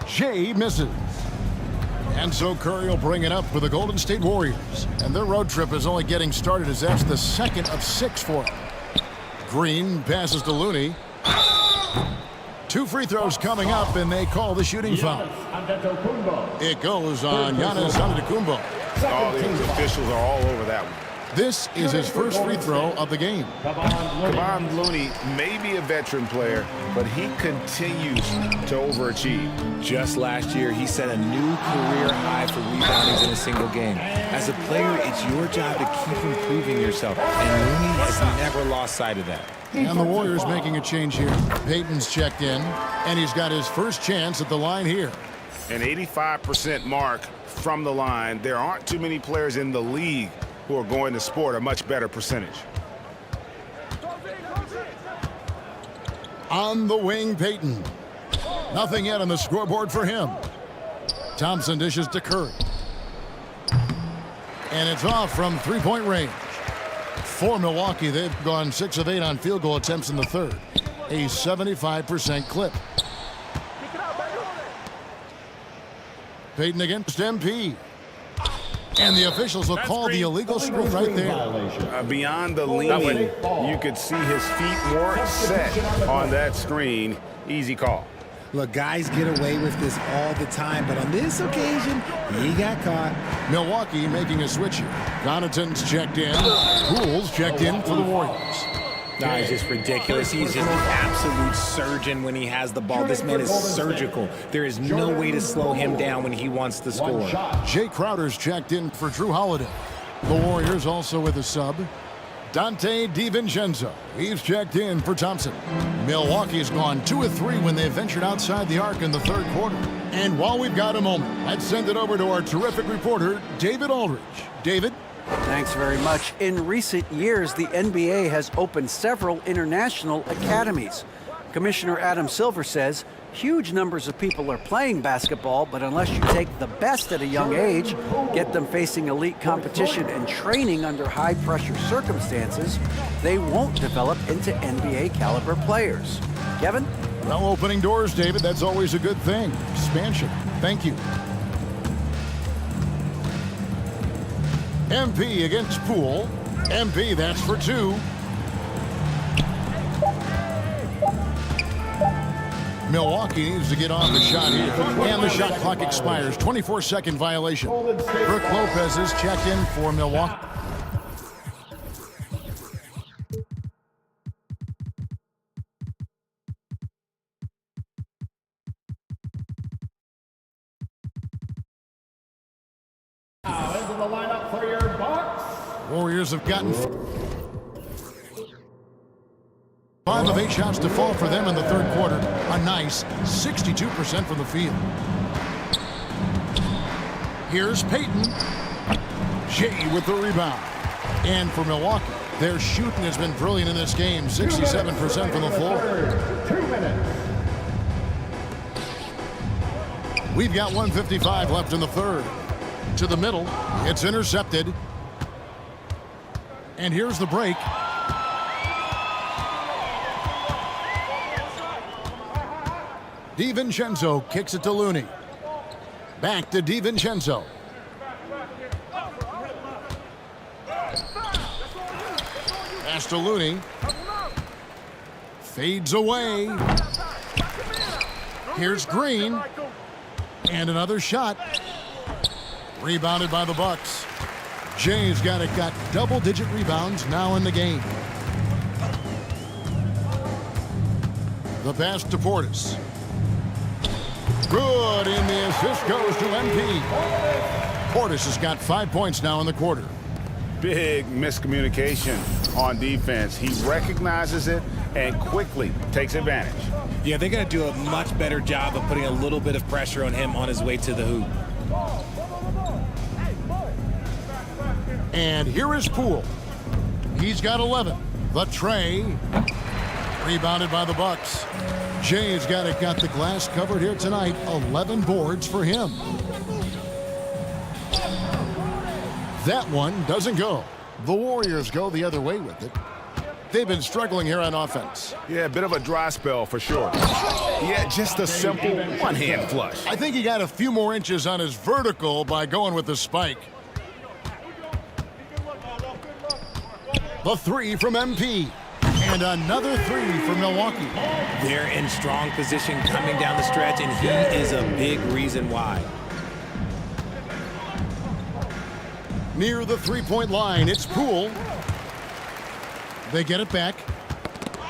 Jay misses. And so Curry will bring it up for the Golden State Warriors. And their road trip is only getting started as that's the second of 6 for them. Green passes to Looney. 2 free throws coming up, and they call the shooting foul. It goes on Giannis Antetokounmpo. All the officials are all over that one. This is his first free throw of the game. Kevon Looney may be a veteran player, but he continues to overachieve. Just last year, he set a new career high for reboundings in a single game. As a player, it's your job to keep improving yourself, and Looney has never lost sight of that. And the Warriors making a change here. Payton's checked in, and he's got his first chance at the line here. An 85% mark from the line. There aren't too many players in the league who are going to sport a much better percentage. On the wing, Payton. Nothing yet on the scoreboard for him. Thompson dishes to Curry. And it's off from three-point range. For Milwaukee, they've gone 6 of 8 on field goal attempts in the third. A 75% clip. Payton against MP. And the officials will call the illegal screen right there. Beyond the lean, you could see his feet weren't set on that screen. Easy call. Look, guys get away with this all the time, but on this occasion, he got caught. Milwaukee making a switch here. Connaughton's checked in. Poole's checked in for the Warriors. Nah, he's just ridiculous. He's just an absolute surgeon when he has the ball. This man is surgical. There is no way to slow him down when he wants to score. Jay Crowder's checked in for Drew Holiday. The Warriors also with a sub. Dante DiVincenzo. He's checked in for Thompson. Milwaukee's gone 2 of 3 when they ventured outside the arc in the third quarter. And while we've got a moment, let's send it over to our terrific reporter, David Aldridge. David? Thanks very much. In recent years, the NBA has opened several international academies. Commissioner Adam Silver says huge numbers of people are playing basketball, but unless you take the best at a young age, get them facing elite competition and training under high-pressure circumstances, they won't develop into NBA-caliber players. Kevin? Well, opening doors, David, that's always a good thing. Expansion. Thank you. MP against Poole. MP, that's for 2. Milwaukee needs to get on the shot here. And the shot clock expires. 24-second violation. Brook Lopez is checked in for Milwaukee. Into the lineup for your Bucks. Warriors have gotten 5 of 8 shots to fall for them in the third quarter. A nice 62% from the field. Here's Payton. Jay with the rebound. And for Milwaukee, their shooting has been brilliant in this game. 67% from the floor. 2 minutes. We've got 1:55 left in the third. To the middle. It's intercepted. And here's the break. DiVincenzo kicks it to Looney. Back to DiVincenzo. Pass to Looney. Fades away. Here's Green. And another shot. Rebounded by the Bucks. Jay's got double-digit rebounds now in the game. The pass to Portis. Good, and the assist goes to MP. Portis has got 5 points now in the quarter. Big miscommunication on defense. He recognizes it and quickly takes advantage. Yeah, they're going to do a much better job of putting a little bit of pressure on him on his way to the hoop. And here is Poole. He's got 11. The tray. Rebounded by the Bucks. Jay's got the glass covered here tonight. 11 boards for him. That one doesn't go. The Warriors go the other way with it. They've been struggling here on offense. Yeah, a bit of a dry spell for sure. Yeah, just a simple one-hand flush. I think he got a few more inches on his vertical by going with the spike. The 3 from MP. And another 3 for Milwaukee. They're in strong position coming down the stretch, and he is a big reason why. Near the three-point line, it's Poole. They get it back.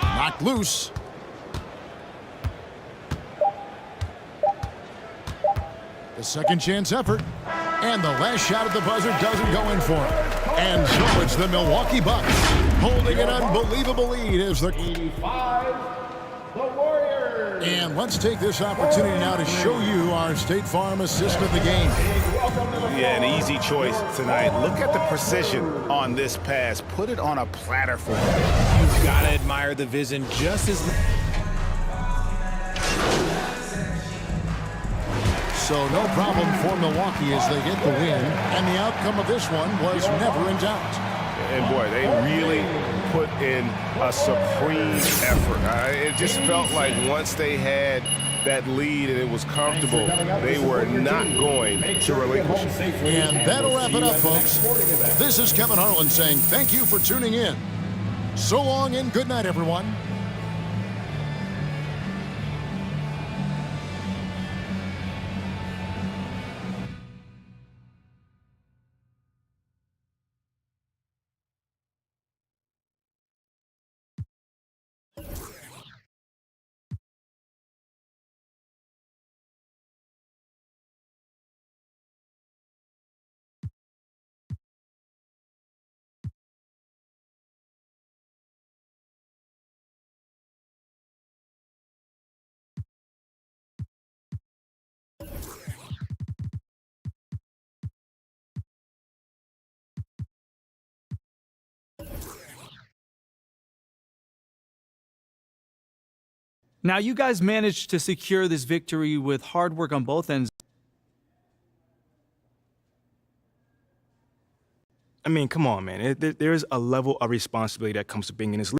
Knocked loose. The second chance effort. And the last shot at the buzzer doesn't go in for it. And so it's the Milwaukee Bucks holding an unbelievable lead as the 85, the Warriors. And let's take this opportunity now to show you our State Farm assist of the game. Yeah, an easy choice tonight. Look at the precision on this pass. Put it on a platter for him. You've got to admire the vision just as... So no problem for Milwaukee as they get the win. And the outcome of this one was never in doubt. And boy, they really put in a supreme effort. It just felt like once they had that lead and it was comfortable, they were not going to relinquish it. And that'll wrap it up, folks. This is Kevin Harlan saying thank you for tuning in. So long and good night, everyone. Now, you guys managed to secure this victory with hard work on both ends. I mean, come on, man. There's a level of responsibility that comes to being in this league.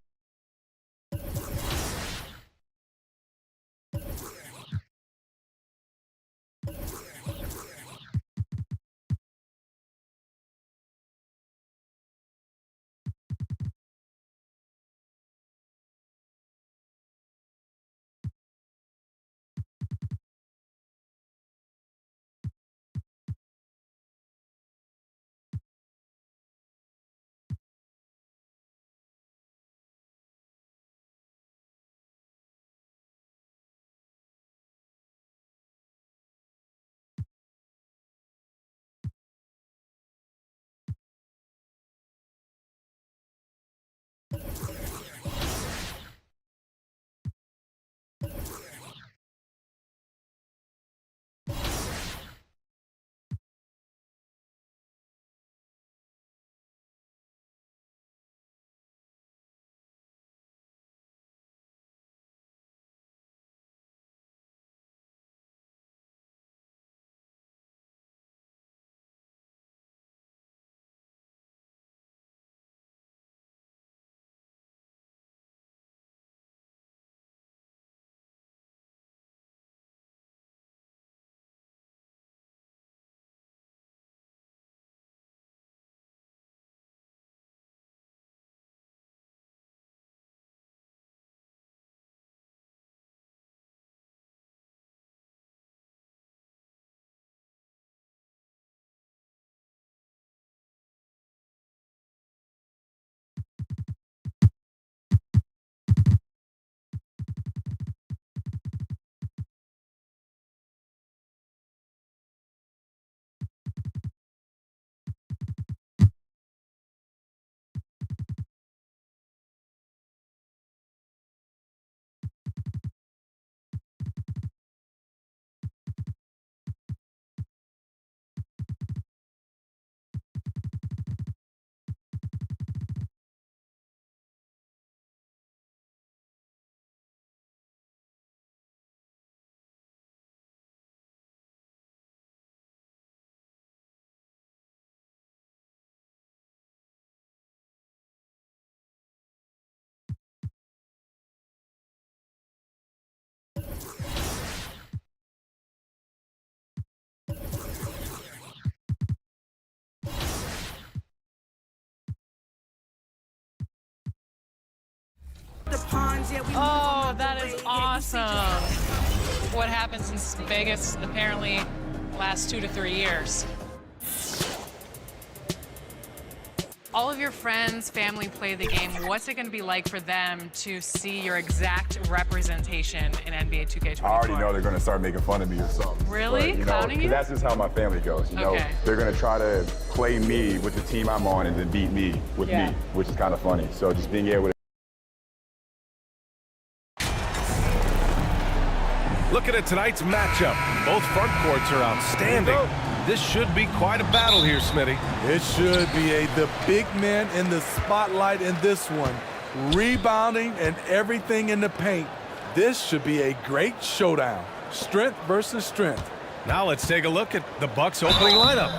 Oh, that is awesome. What happens in Vegas apparently lasts 2 to 3 years. All of your friends, family play the game. What's it going to be like for them to see your exact representation in NBA 2K24? I already know they're going to start making fun of me or something. Really? But, Clowning you? That's just how my family goes. You know, they're going to try to play me with the team I'm on and then beat me with me, which is kind of funny. So just being able to. Looking at tonight's matchup, both front courts are outstanding. This should be quite a battle here, Smitty. It should be the big man in the spotlight in this one. Rebounding and everything in the paint. This should be a great showdown. Strength versus strength. Now let's take a look at the Bucks opening lineup.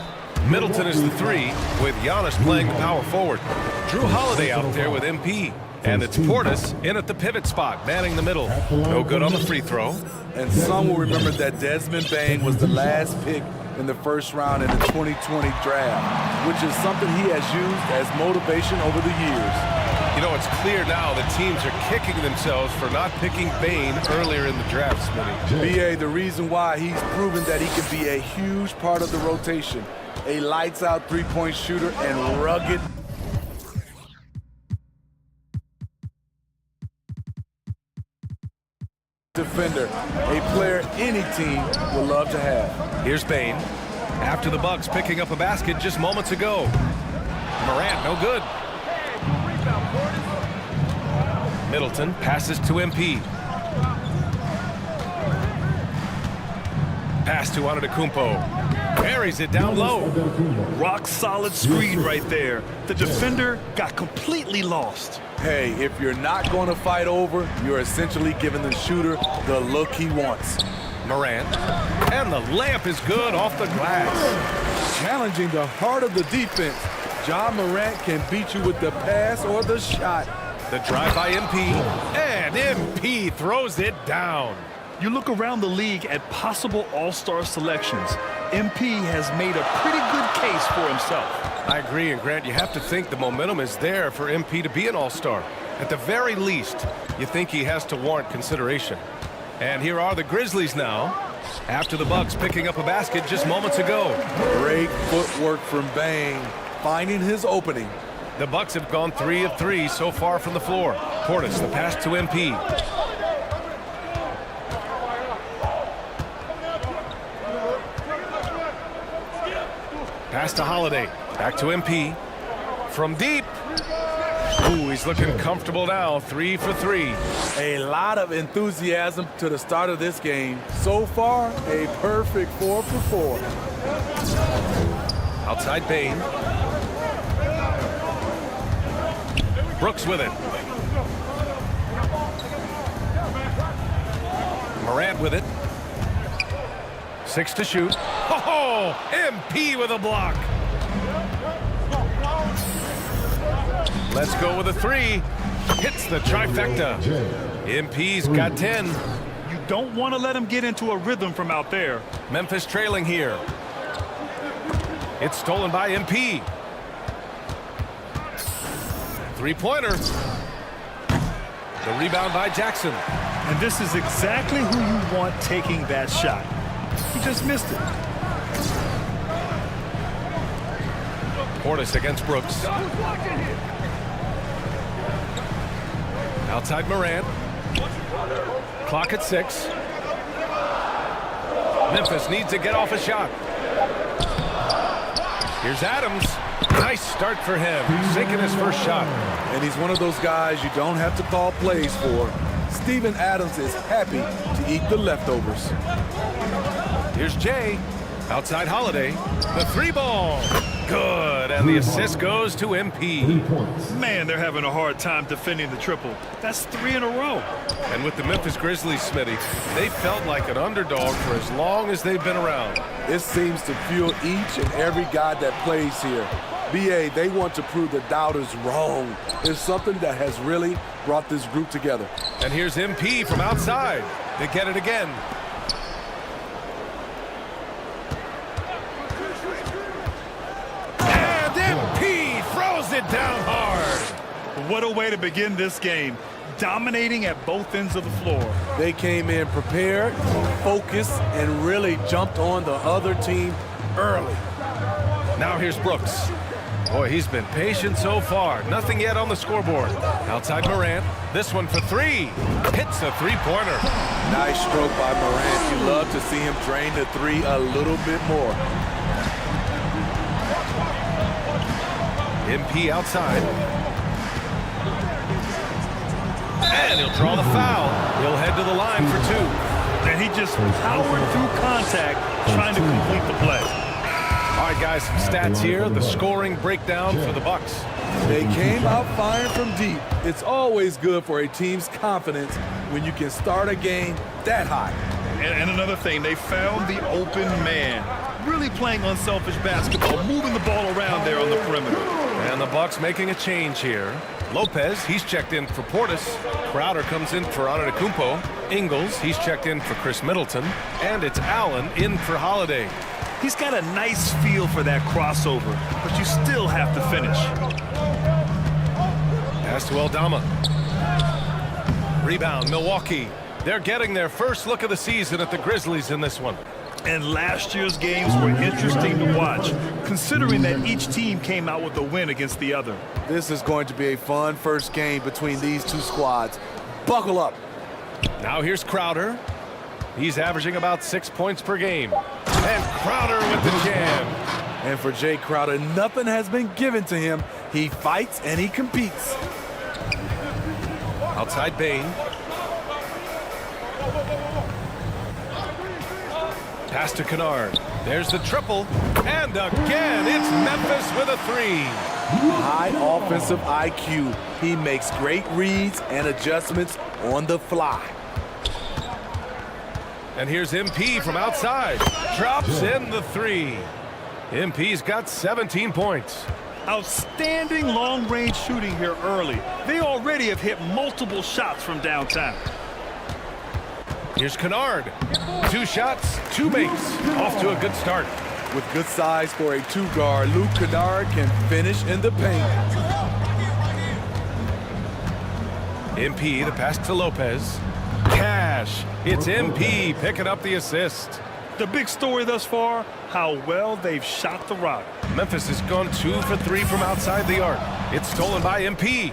Middleton is the 3, with Giannis playing the power forward. Drew Holiday out there with MP. And it's Portis in at the pivot spot, manning the middle. No good on the free throw. And some will remember that Desmond Bane was the last pick in the first round in the 2020 draft, which is something he has used as motivation over the years. You know, it's clear now that teams are kicking themselves for not picking Bane earlier in the draft, Smitty. B.A., the reason why he's proven that he can be a huge part of the rotation, a lights-out three-point shooter and rugged defender, a player any team would love to have. Here's Bane. After the Bucks picking up a basket just moments ago. Morant, no good. Middleton passes to MP. Pass to Antetokounmpo. Buries it down low. Rock solid screen right there. The defender got completely lost. Hey, if you're not going to fight over, you're essentially giving the shooter the look he wants. Morant. And the layup is good off the glass. Challenging the heart of the defense. John Morant can beat you with the pass or the shot. The drive by MP. And MP throws it down. You look around the league at possible all-star selections. MP has made a pretty good case for himself. I agree, and Grant, you have to think the momentum is there for MP to be an all-star. At the very least, you think he has to warrant consideration. And here are the Grizzlies now, after the Bucks picking up a basket just moments ago. Great footwork from Bane, finding his opening. The Bucks have gone 3 of 3 so far from the floor. Portis, the pass to MP. Pass to Holiday. Back to MP. From deep. Ooh, he's looking comfortable now. 3 for 3. A lot of enthusiasm to the start of this game. So far, a perfect 4 for 4. Outside Bane. Brooks with it. Morant with it. 6 to shoot. Oh, MP with a block. Let's go with a 3. Hits the trifecta. MP's got 10. You don't want to let him get into a rhythm from out there. Memphis trailing here. It's stolen by MP. Three-pointer. The rebound by Jackson. And this is exactly who you want taking that shot. He just missed it. Portis against Brooks. Outside Morant. Clock at 6. Memphis needs to get off a shot. Here's Adams. Nice start for him. Sinking his first shot. And he's one of those guys you don't have to call plays for. Steven Adams is happy to eat the leftovers. Here's Jay. Outside Holiday. The 3-ball. Good. And the assist goes to MP. Man, they're having a hard time defending the triple. That's 3 in a row. And with the Memphis Grizzlies, Smitty, they felt like an underdog for as long as they've been around. It seems to fuel each and every guy that plays here. B.A., they want to prove the doubters wrong. It's something that has really brought this group together. And here's MP from outside. They get it again. And MP throws it down hard. What a way to begin this game. Dominating at both ends of the floor. They came in prepared, focused, and really jumped on the other team early. Now here's Brooks. Boy, he's been patient so far. Nothing yet on the scoreboard. Outside Morant. This one for 3. Hits a 3-pointer. Nice stroke by Morant. You love to see him drain the 3 a little bit more. MP outside. And he'll draw the foul. He'll head to the line for 2. And he just powered through contact, trying to complete the play. All right, guys, some stats here. The scoring breakdown for the Bucks. They came out firing from deep. It's always good for a team's confidence when you can start a game that high. And another thing, they found the open man. Really playing unselfish basketball, moving the ball around there on the perimeter. And the Bucks making a change here. Lopez, he's checked in for Portis. Crowder comes in for Antetokounmpo. Ingles, he's checked in for Chris Middleton. And it's Allen in for Holiday. He's got a nice feel for that crossover, but you still have to finish. Pass to Aldama. Rebound, Milwaukee. They're getting their first look of the season at the Grizzlies in this one. And last year's games were interesting to watch, considering that each team came out with a win against the other. This is going to be a fun first game between these two squads. Buckle up. Now here's Crowder. He's averaging about 6 points per game. And Crowder with the jam. And for Jay Crowder, nothing has been given to him. He fights and he competes. Outside Bane. Pass to Kennard. There's the triple. And again, it's Memphis with a three. High offensive IQ. He makes great reads and adjustments on the fly. And here's MP from outside. Drops in the three. MP's got 17 points. Outstanding long-range shooting here early. They already have hit multiple shots from downtown. Here's Kennard. 2 shots, 2 makes. Off to a good start. With good size for a two-guard, Luke Kennard can finish in the paint. MP, the pass to Lopez. Cash. It's MP picking up the assist. The big story thus far, how well they've shot the rock. Memphis has gone 2 for 3 from outside the arc. It's stolen by MP.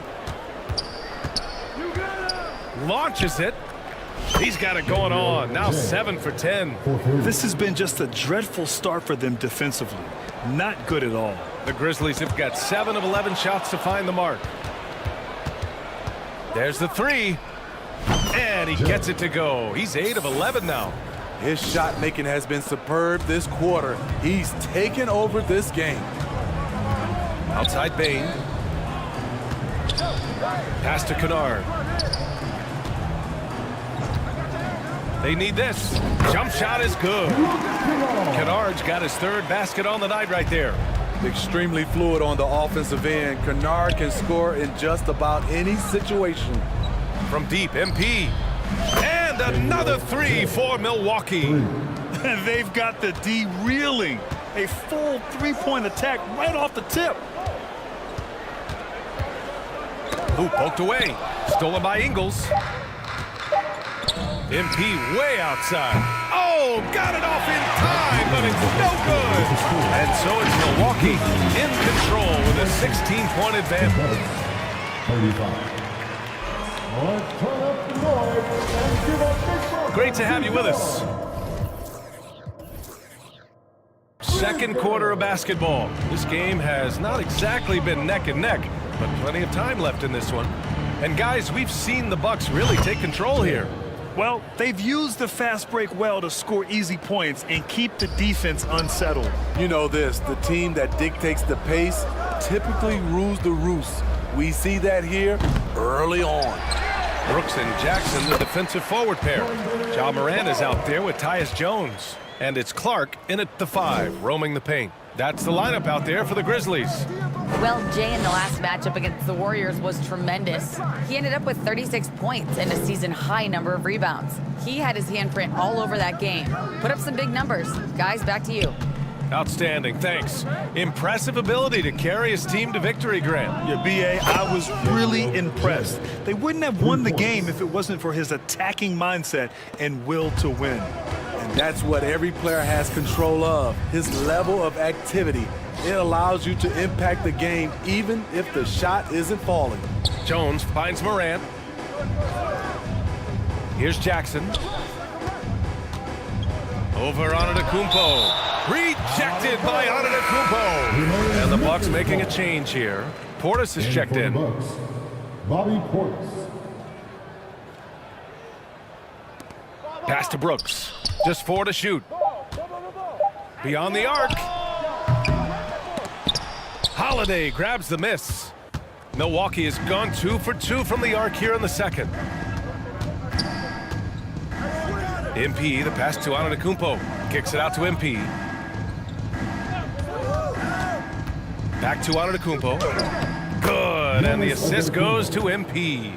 Launches it. He's got it going on. Now 7 for 10. This has been just a dreadful start for them defensively. Not good at all. The Grizzlies have got 7 of 11 shots to find the mark. There's the three. And he gets it to go. He's 8 of 11 now. His shot making has been superb this quarter. He's taken over this game. Outside Bane. Pass to Kennard. They need this. Jump shot is good. Kennard's got his 3rd basket on the night right there. Extremely fluid on the offensive end. Kennard can score in just about any situation. From deep, MP. And another three for Milwaukee. And they've got the D reeling. A full 3-point attack right off the tip. Ooh, poked away. Stolen by Ingles. MP way outside. Oh, got it off in time, but it's no good. And so it's Milwaukee in control with a 16-point advantage. 35. Great to have you with us. Second quarter of basketball. This game has not exactly been neck and neck, but plenty of time left in this one. And guys, we've seen the Bucks really take control here. Well, they've used the fast break well to score easy points and keep the defense unsettled. You know this, the team that dictates the pace typically rules the roost. We see that here early on. Brooks and Jackson, the defensive forward pair. Ja Morant is out there with Tyus Jones. And it's Clark in at the 5, roaming the paint. That's the lineup out there for the Grizzlies. Well, Jay in the last matchup against the Warriors was tremendous. He ended up with 36 points and a season-high number of rebounds. He had his handprint all over that game. Put up some big numbers. Guys, back to you. Outstanding, thanks. Impressive ability to carry his team to victory, Grant. Yeah, B.A., I was really impressed. They wouldn't have won the game if it wasn't for his attacking mindset and will to win. And that's what every player has control of, his level of activity. It allows you to impact the game even if the shot isn't falling. Jones finds Morant. Here's Jackson. Over Antetokounmpo. Rejected by Antetokounmpo. And the Bucks making a change here. Portis is checked in. Bobby Portis. Pass to Brooks. Just 4 to shoot. Beyond the arc. Holiday grabs the miss. Milwaukee has gone 2 for 2 from the arc here in the second. MP, the pass to Antetokounmpo. Kicks it out to MP. Back to Antetokounmpo. Good, and the assist goes to MP.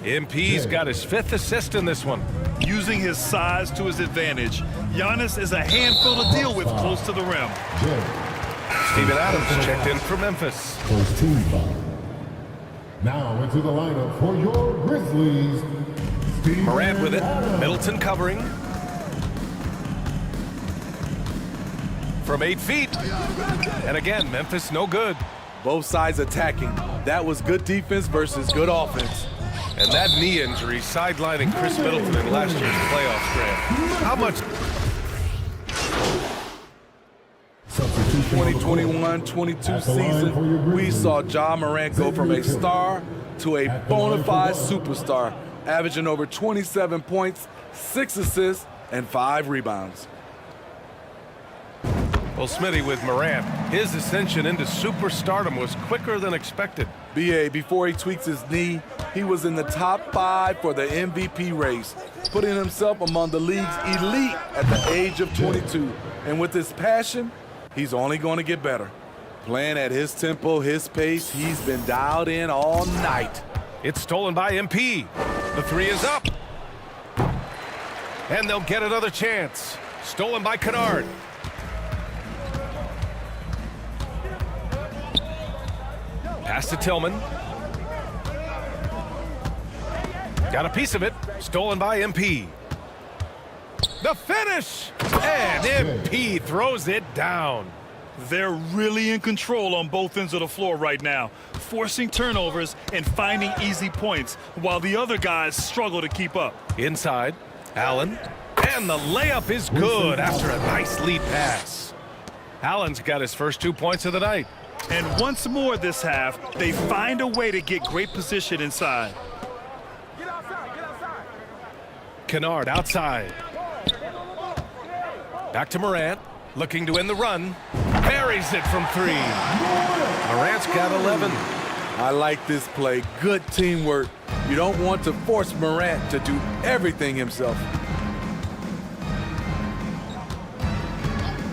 MP's got his 5th assist in this one. Using his size to his advantage, Giannis is a handful to deal with close to the rim. Steven Adams checked in for Memphis. First team foul. Now into the lineup for your Grizzlies. Morant with it. Middleton covering. From 8 feet. And again, Memphis no good. Both sides attacking. That was good defense versus good offense. And that knee injury sidelining Chris Middleton in last year's playoffs, Grant. How much? 2021-22 season, we saw Ja Morant go from a star to a bona fide superstar, averaging over 27 points, 6 assists, and 5 rebounds. Well, Smitty, with Morant, his ascension into superstardom was quicker than expected. BA, before he tweaks his knee, he was in the top 5 for the MVP race, putting himself among the league's elite at the age of 22. And with his passion, he's only going to get better. Playing at his tempo, his pace, he's been dialed in all night. It's stolen by MP. The 3 is up. And they'll get another chance. Stolen by Kennard. Pass to Tillman. Got a piece of it. Stolen by MP. The finish! And MP throws it down. They're really in control on both ends of the floor right now, forcing turnovers and finding easy points while the other guys struggle to keep up. Inside, Allen. And the layup is good after a nice lead pass. Allen's got his first 2 points of the night. And once more this half, they find a way to get great position inside. Kennard outside. Back to Morant, looking to end the run. Buries it from 3. Morant's got 11. I like this play. Good teamwork. You don't want to force Morant to do everything himself.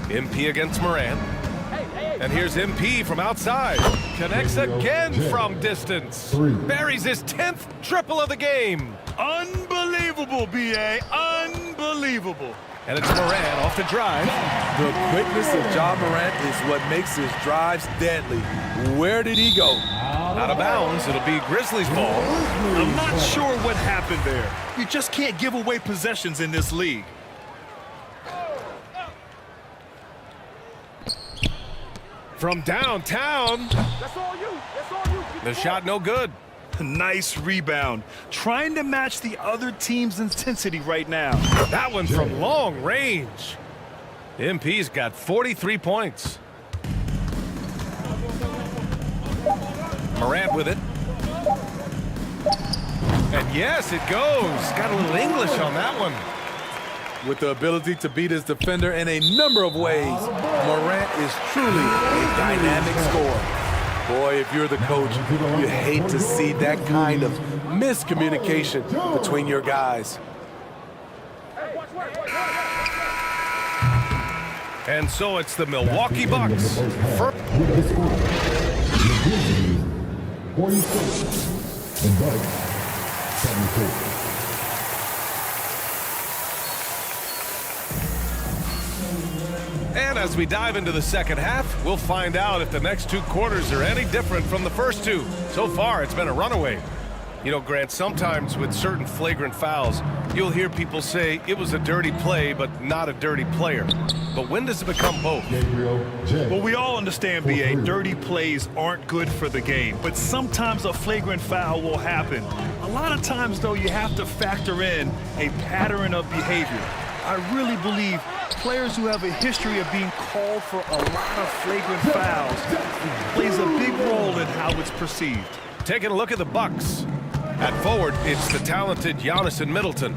MP against Morant. And here's MP from outside. Connects again from distance. Buries his 10th triple of the game. Unbelievable, B.A. Unbelievable. And it's Morant off the drive. The quickness of Ja Morant is what makes his drives deadly. Where did he go? Out of bounds. It'll be Grizzlies ball. I'm not sure what happened there. You just can't give away possessions in this league. From downtown. The shot no good. Nice rebound. Trying to match the other team's intensity right now. That one from long range. MP's got 43 points. Morant with it. And yes, it goes. Got a little English on that one. With the ability to beat his defender in a number of ways, Morant is truly a dynamic scorer. Boy, if you're the coach, you hate to see that kind of miscommunication between your guys. And so it's the Milwaukee Bucks. And as we dive into the second half, we'll find out if the next 2 quarters are any different from the first 2. So far, it's been a runaway. You know, Grant, sometimes with certain flagrant fouls, you'll hear people say it was a dirty play, but not a dirty player. But when does it become both? Well, we all understand, B.A., dirty plays aren't good for the game, but sometimes a flagrant foul will happen. A lot of times, though, you have to factor in a pattern of behavior. I really believe players who have a history of being called for a lot of flagrant fouls plays a big role in how it's perceived. Taking a look at the Bucks. At forward, it's the talented Giannis and Middleton.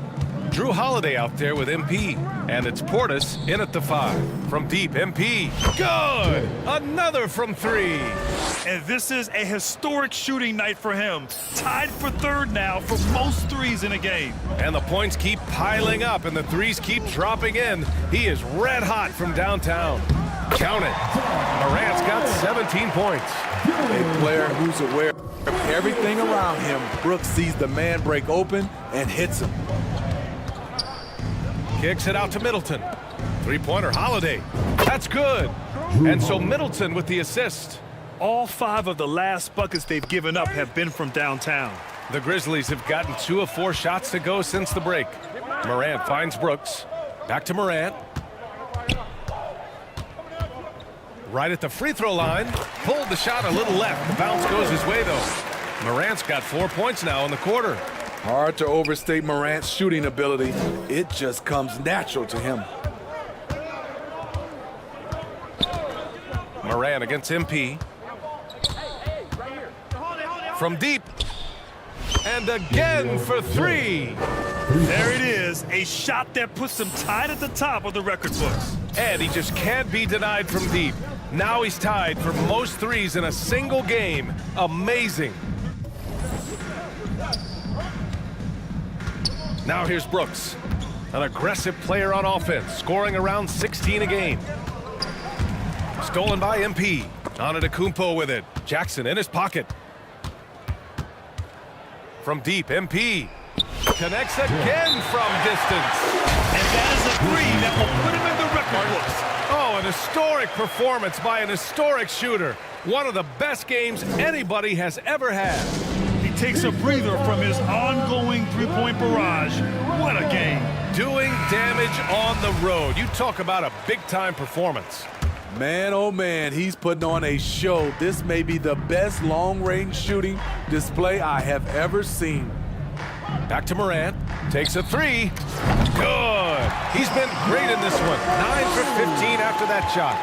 Drew Holiday out there with MP. And it's Portis in at the 5. From deep, MP. Good! Another from 3. And this is a historic shooting night for him. Tied for 3rd now for most threes in a game. And the points keep piling up and the threes keep dropping in. He is red hot from downtown. Count it. Morant's got 17 points. A player who's aware of everything around him. Brooks sees the man break open and hits him. Kicks it out to Middleton. Three-pointer, Holiday. That's good. And so Middleton with the assist. All 5 of the last buckets they've given up have been from downtown. The Grizzlies have gotten 2 of 4 shots to go since the break. Morant finds Brooks. Back to Morant. Right at the free throw line. Pulled the shot a little left. The bounce goes his way, though. Morant's got 4 points now in the quarter. Hard to overstate Morant's shooting ability. It just comes natural to him. Morant against MP. From deep. And again for 3. There it is, a shot that puts him tied at the top of the record books. And he just can't be denied from deep. Now he's tied for most threes in a single game. Amazing. Now here's Brooks, an aggressive player on offense, scoring around 16 a game. Stolen by MP. Antetokounmpo with it. Jackson in his pocket. From deep, MP. Connects again from distance. And that is a 3 that will put him in the record books. Oh, an historic performance by an historic shooter. One of the best games anybody has ever had. He takes a breather from his ongoing three-point barrage. What a game. Doing damage on the road. You talk about a big-time performance. Man, oh man, he's putting on a show. This may be the best long-range shooting display I have ever seen. Back to Morant. Takes a 3. Good. He's been great in this one. 9 for 15 after that shot.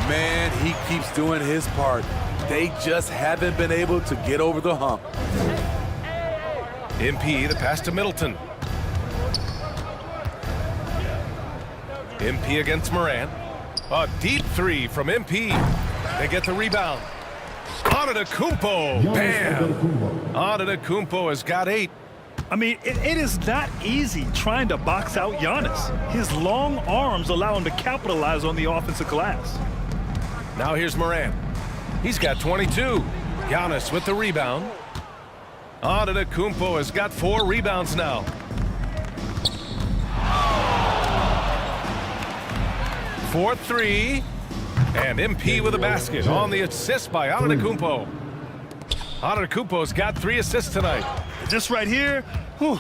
Man, he keeps doing his part. They just haven't been able to get over the hump. MP, the pass to Middleton. MP against Morant. A deep 3 from MP. They get the rebound. Antetokounmpo. Bam. Antetokounmpo has got 8. I mean, it is not easy trying to box out Giannis. His long arms allow him to capitalize on the offensive glass. Now here's Morant. He's got 22. Giannis with the rebound. Antetokounmpo has got 4 rebounds now. For 3. And MP with a basket on the assist by Antetokounmpo. Antetokounmpo's got 3 assists tonight. This right here, whew,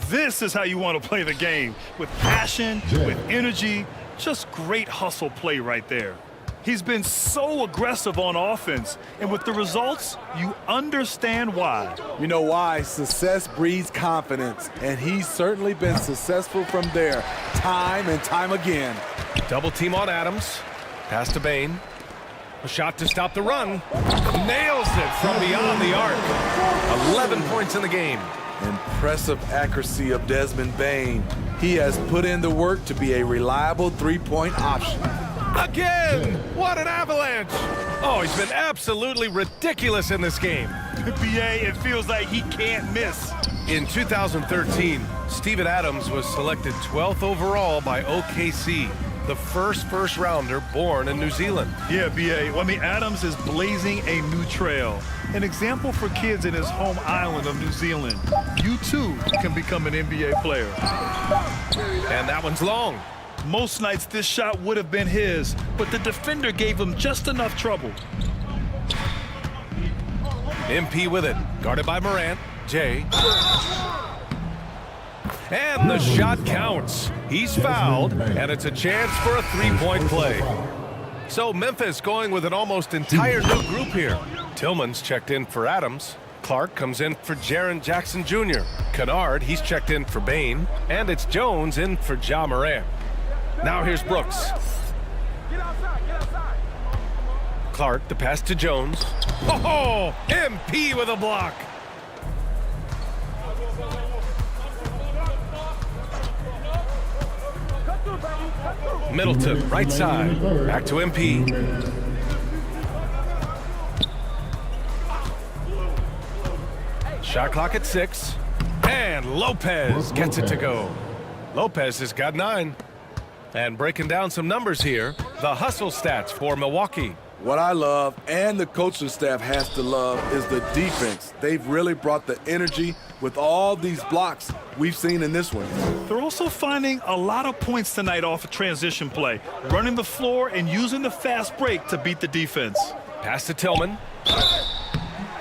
this is how you want to play the game. With passion, with energy, just great hustle play right there. He's been so aggressive on offense, and with the results, you understand why. You know why? Success breeds confidence, and he's certainly been successful from there, time and time again. Double team on Adams. Pass to Bane. A shot to stop the run. Nails it from beyond the arc. 11 points in the game. Impressive accuracy of Desmond Bane. He has put in the work to be a reliable three-point option. Again! What an avalanche! Oh, he's been absolutely ridiculous in this game. BA, it feels like he can't miss. In 2013, Steven Adams was selected 12th overall by OKC, the first rounder born in New Zealand. Yeah, BA. Well, I mean, Adams is blazing a new trail. An example for kids in his home island of New Zealand. You, too, can become an NBA player. And that one's long. Most nights this shot would have been his, but the defender gave him just enough trouble. MP with it, guarded by Morant. Jay. And the shot counts. He's fouled, and it's a chance for a three-point play. So Memphis going with an almost entire new group here. Tillman's checked in for Adams. Clark comes in for Jaren Jackson Jr. Kennard, he's checked in for Bane. And it's Jones in for Ja Morant. Now here's Brooks. Clark, the pass to Jones. Oh, MP with a block. Middleton, right side. Back to MP. Shot clock at 6. And Lopez gets it to go. Lopez has got 9. And breaking down some numbers here, the hustle stats for Milwaukee. What I love, and the coaching staff has to love, is the defense. They've really brought the energy with all these blocks we've seen in this one. They're also finding a lot of points tonight off a transition play, running the floor and using the fast break to beat the defense. Pass to Tillman.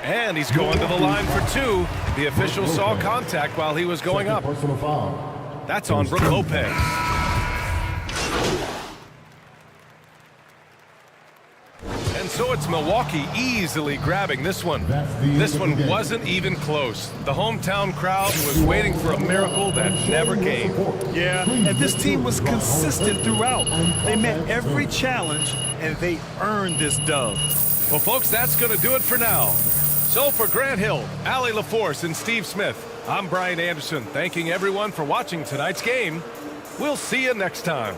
And he's going to the line for 2. The official saw contact while he was going up. That's on Brook Lopez. And so it's Milwaukee easily grabbing this one. This one wasn't even close. The hometown crowd was waiting for a miracle that never came. Yeah, and this team was consistent throughout. They met every challenge, and they earned this dub. Well, folks, that's going to do it for now. So for Grant Hill, Allie LaForce, and Steve Smith, I'm Brian Anderson, thanking everyone for watching tonight's game. We'll see you next time.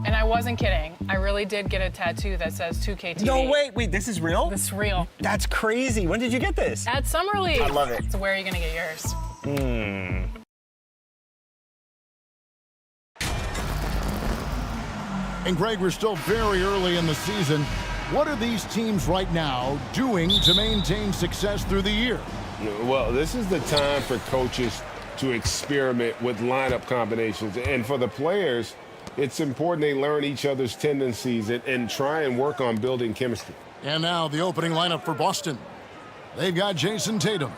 And I wasn't kidding. I really did get a tattoo that says 2K TV. No, wait, this is real? This is real. That's crazy. When did you get this? At Summer League. I love it. So where are you going to get yours? And Greg, we're still very early in the season. What are these teams right now doing to maintain success through the year? Well, this is the time for coaches to experiment with lineup combinations. And for the players, it's important they learn each other's tendencies and try and work on building chemistry. And now the opening lineup for Boston. They've got Jason Tatum.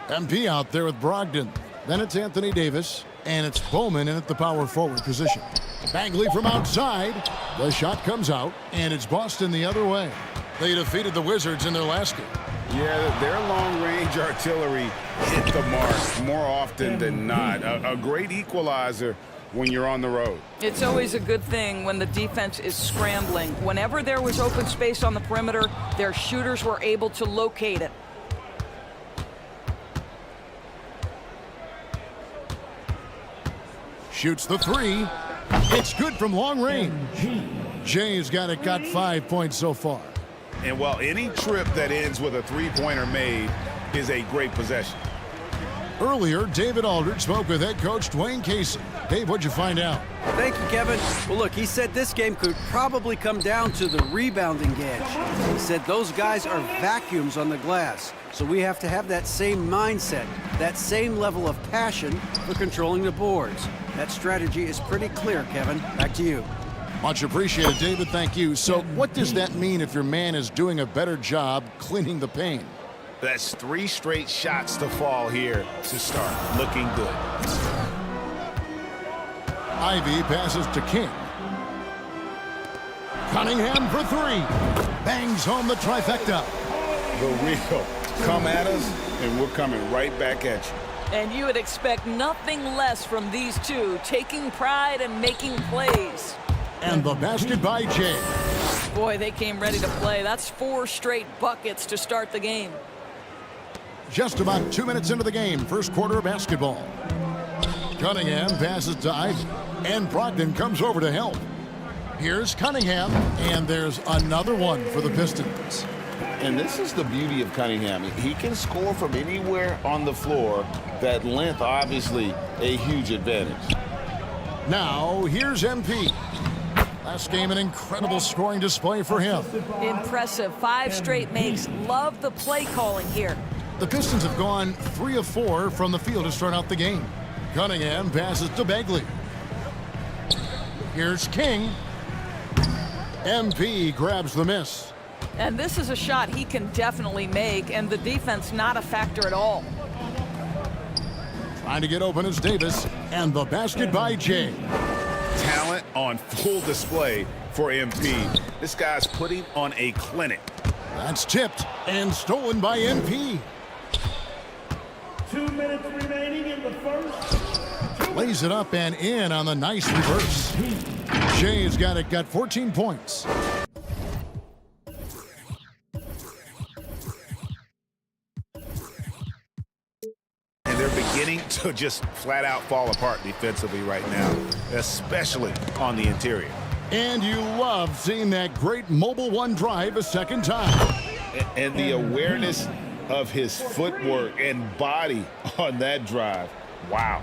MP out there with Brogdon. Then it's Anthony Davis. And it's Bowman in at the power forward position. Bagley from outside. The shot comes out. And it's Boston the other way. They defeated the Wizards in their last game. Yeah, their long-range artillery hit the mark more often than not. A great equalizer when you're on the road. It's always a good thing when the defense is scrambling. Whenever there was open space on the perimeter, their shooters were able to locate it. Shoots the three. It's good from long range. Jay's got 5 points so far. And while any trip that ends with a three-pointer made is a great possession. Earlier, David Aldridge spoke with head coach Dwayne Casey. Dave, what'd you find out? Thank you, Kevin. Well, look, he said this game could probably come down to the rebounding gauge. He said those guys are vacuums on the glass, so we have to have that same mindset, that same level of passion for controlling the boards. That strategy is pretty clear, Kevin. Back to you. Much appreciated, David. Thank you. So what does that mean if your man is doing a better job cleaning the paint? That's 3 straight shots to fall here to start. Looking good. Ivy passes to King. Cunningham for 3. Bangs home the trifecta. The real. Come at us, and we're coming right back at you. And you would expect nothing less from these two, taking pride and making plays. And the basket by Jay. Boy, they came ready to play. That's 4 straight buckets to start the game. Just about 2 minutes into the game, first quarter of basketball. Cunningham passes to Ivy, and Brogdon comes over to help. Here's Cunningham, and there's another one for the Pistons. And this is the beauty of Cunningham. He can score from anywhere on the floor. That length, obviously, a huge advantage. Now, here's MP. Last game, an incredible scoring display for him. Impressive. 5 straight makes. Love the play calling here. The Pistons have gone 3 of 4 from the field to start out the game. Cunningham passes to Bagley. Here's King. MP grabs the miss. And this is a shot he can definitely make, and the defense not a factor at all. Trying to get open is Davis, and the basket by Jay. Talent on full display for MP. This guy's putting on a clinic. That's tipped and stolen by MP. 2 minutes remaining in the first. Lays it up and in on the nice reverse. Jay's got 14 points. And they're beginning to just flat out fall apart defensively right now, especially on the interior. And you love seeing that great mobile one drive a second time. And the awareness of his footwork and body on that drive. Wow.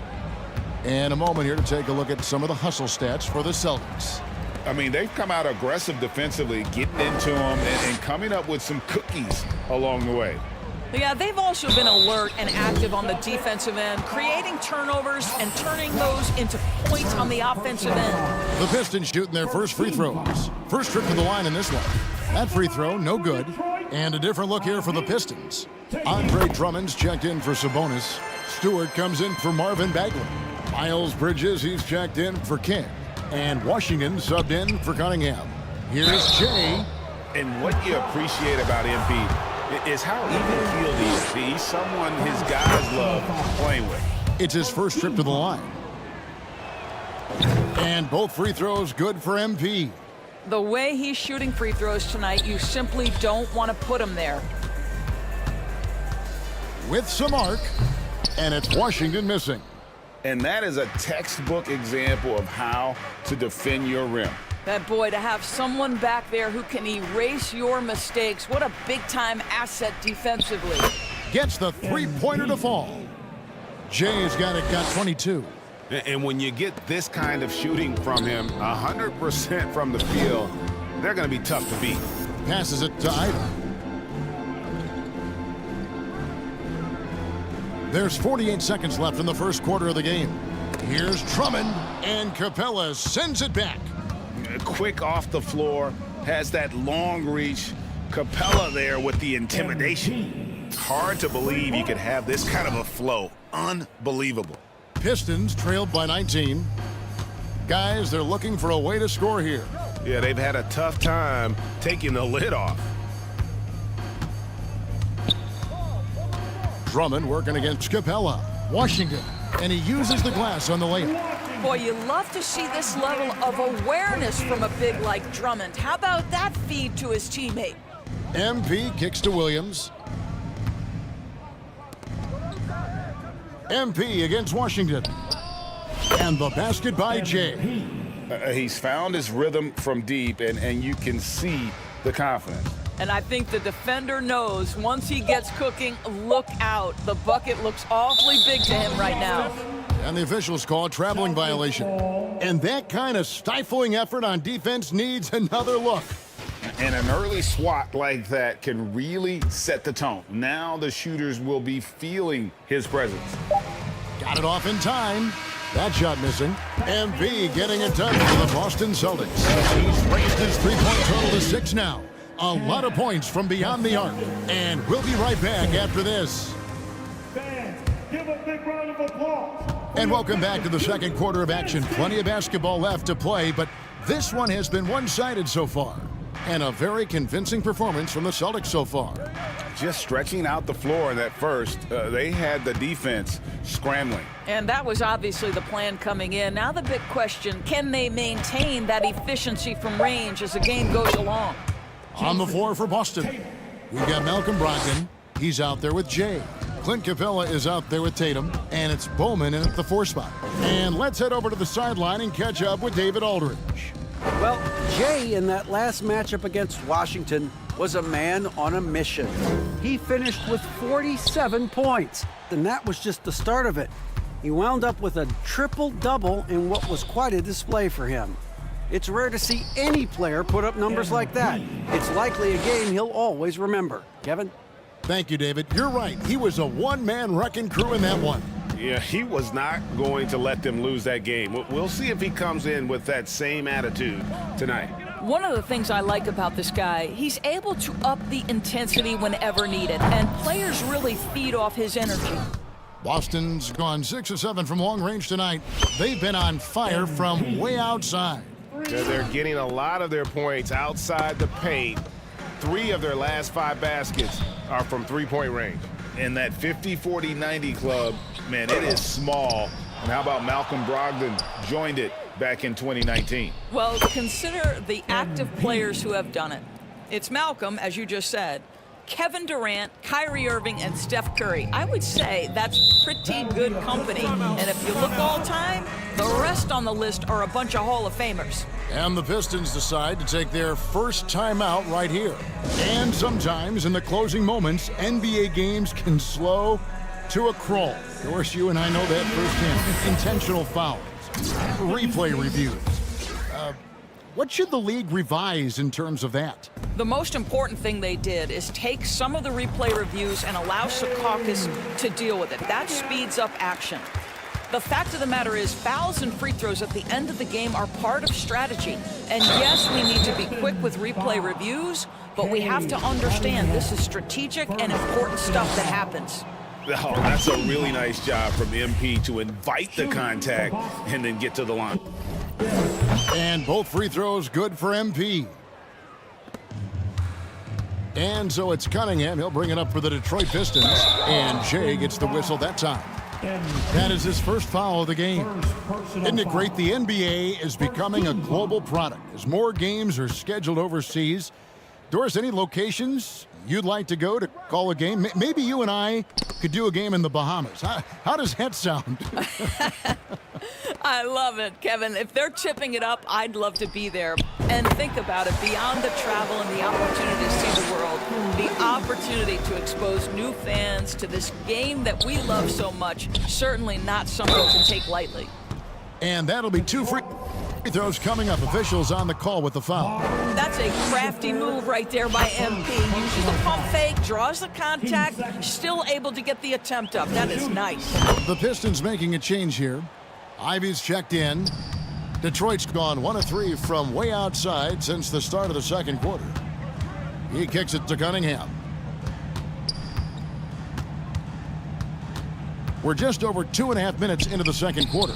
And a moment here to take a look at some of the hustle stats for the Celtics. I mean, they've come out aggressive defensively, getting into them and coming up with some cookies along the way. Yeah, they've also been alert and active on the defensive end, creating turnovers and turning those into points on the offensive end. The Pistons shooting their first free throws. First trip to the line in this one. That free throw, no good. And a different look here for the Pistons. Andre Drummond's checked in for Sabonis. Stewart comes in for Marvin Bagley. Miles Bridges, he's checked in for King. And Washington subbed in for Cunningham. Here's Jay. And what you appreciate about MP is how even-keeled he is. He's someone his guys love playing with. It's his first trip to the line. And both free throws good for MP. The way he's shooting free throws tonight, you simply don't want to put him there. With some arc, and it's Washington missing. And that is a textbook example of how to defend your rim. That boy, to have someone back there who can erase your mistakes, what a big-time asset defensively. Gets the three-pointer to fall. Jay's got 22. And when you get this kind of shooting from him, 100% from the field, they're going to be tough to beat. Passes it to Ivy. There's 48 seconds left in the first quarter of the game. Here's Drummond, and Capella sends it back. Quick off the floor, has that long reach. Capella there with the intimidation. Hard to believe you could have this kind of a flow. Unbelievable. Pistons trailed by 19. Guys, they're looking for a way to score here. Yeah, they've had a tough time taking the lid off. Drummond working against Capella. Washington, and he uses the glass on the layup. Boy, you love to see this level of awareness from a big like Drummond. How about that feed to his teammate? MP kicks to Williams. MP against Washington. And the basket by Jay. He's found his rhythm from deep, and you can see the confidence. And I think the defender knows once he gets cooking, look out. The bucket looks awfully big to him right now. And the officials call a traveling violation. And that kind of stifling effort on defense needs another look. And an early swat like that can really set the tone. Now the shooters will be feeling his presence. Got it off in time. That shot missing. MB getting it done for the Boston Celtics. He's raised his three-point total to 6 now. A lot of points from beyond the arc. And we'll be right back after this. Fans, give a big round of applause. And welcome back to the second quarter of action. Plenty of basketball left to play, but this one has been one-sided so far. And a very convincing performance from the Celtics so far. Just stretching out the floor in that first, they had the defense scrambling. And that was obviously the plan coming in. Now the big question, can they maintain that efficiency from range as the game goes along? On the floor for Boston, we've got Malcolm Brogdon. He's out there with Jay. Clint Capella is out there with Tatum. And it's Bowman in at the 4 spot. And let's head over to the sideline and catch up with David Aldridge. Well, Jay in that last matchup against Washington was a man on a mission. He finished with 47 points, and that was just the start of it. He wound up with a triple-double in what was quite a display for him. It's rare to see any player put up numbers like that. It's likely a game he'll always remember. Kevin? Thank you, David. You're right. He was a one-man wrecking crew in that one. Yeah, he was not going to let them lose that game. We'll see if he comes in with that same attitude tonight. One of the things I like about this guy, he's able to up the intensity whenever needed, and players really feed off his energy. Boston's gone 6 of 7 from long range tonight. They've been on fire from way outside. They're getting a lot of their points outside the paint. 3 of their last 5 baskets are from three-point range. And that 50-40-90 club, man, it is small. And how about Malcolm Brogdon joined it back in 2019? Well, consider the active players who have done it. It's Malcolm, as you just said, Kevin Durant, Kyrie Irving, and Steph Curry. I would say that's pretty good company. And if you look all time, the rest on the list are a bunch of Hall of Famers. And the Pistons decide to take their first timeout right here. And sometimes in the closing moments, NBA games can slow to a crawl. Of course, you and I know that firsthand. Intentional fouls, replay reviews. What should the league revise in terms of that? The most important thing they did is take some of the replay reviews and allow Secaucus to deal with it. That speeds up action. The fact of the matter is fouls and free throws at the end of the game are part of strategy. And yes, we need to be quick with replay reviews, but we have to understand this is strategic and important stuff that happens. Oh, that's a really nice job from MP to invite the contact and then get to the line. And both free throws good for MP. And so it's Cunningham. He'll bring it up for the Detroit Pistons. And Jay gets the whistle that time. That is his first foul of the game. Isn't it great? The NBA is becoming a global product as more games are scheduled overseas. Doris, any locations you'd like to go to call a game? Maybe you and I could do a game in the Bahamas. How does that sound? I love it, Kevin. If they're chipping it up, I'd love to be there. And think about it, beyond the travel and the opportunity to see the world, the opportunity to expose new fans to this game that we love so much, certainly not something to take lightly. And that'll be 2 free. Free throws coming up. Officials on the call with the foul. That's a crafty move right there by MP. Uses the pump fake, draws the contact, still able to get the attempt up. That is nice. The Pistons making a change here. Ivy's checked in. Detroit's gone 1 of 3 from way outside since the start of the second quarter. He kicks it to Cunningham. We're just over 2.5 minutes into the second quarter.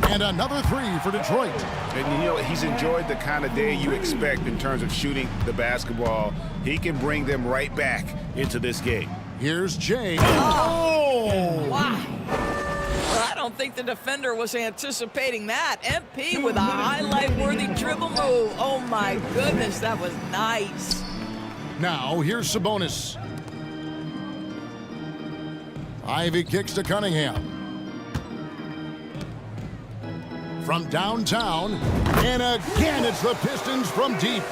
And another 3 for Detroit. And you know, he's enjoyed the kind of day you expect in terms of shooting the basketball. He can bring them right back into this game. Here's Jay. Oh! Wow. Well, I don't think the defender was anticipating that. MP with a highlight-worthy dribble move. Oh, my goodness, that was nice. Now, here's Sabonis. Ivy kicks to Cunningham. From downtown, and again it's the Pistons from deep.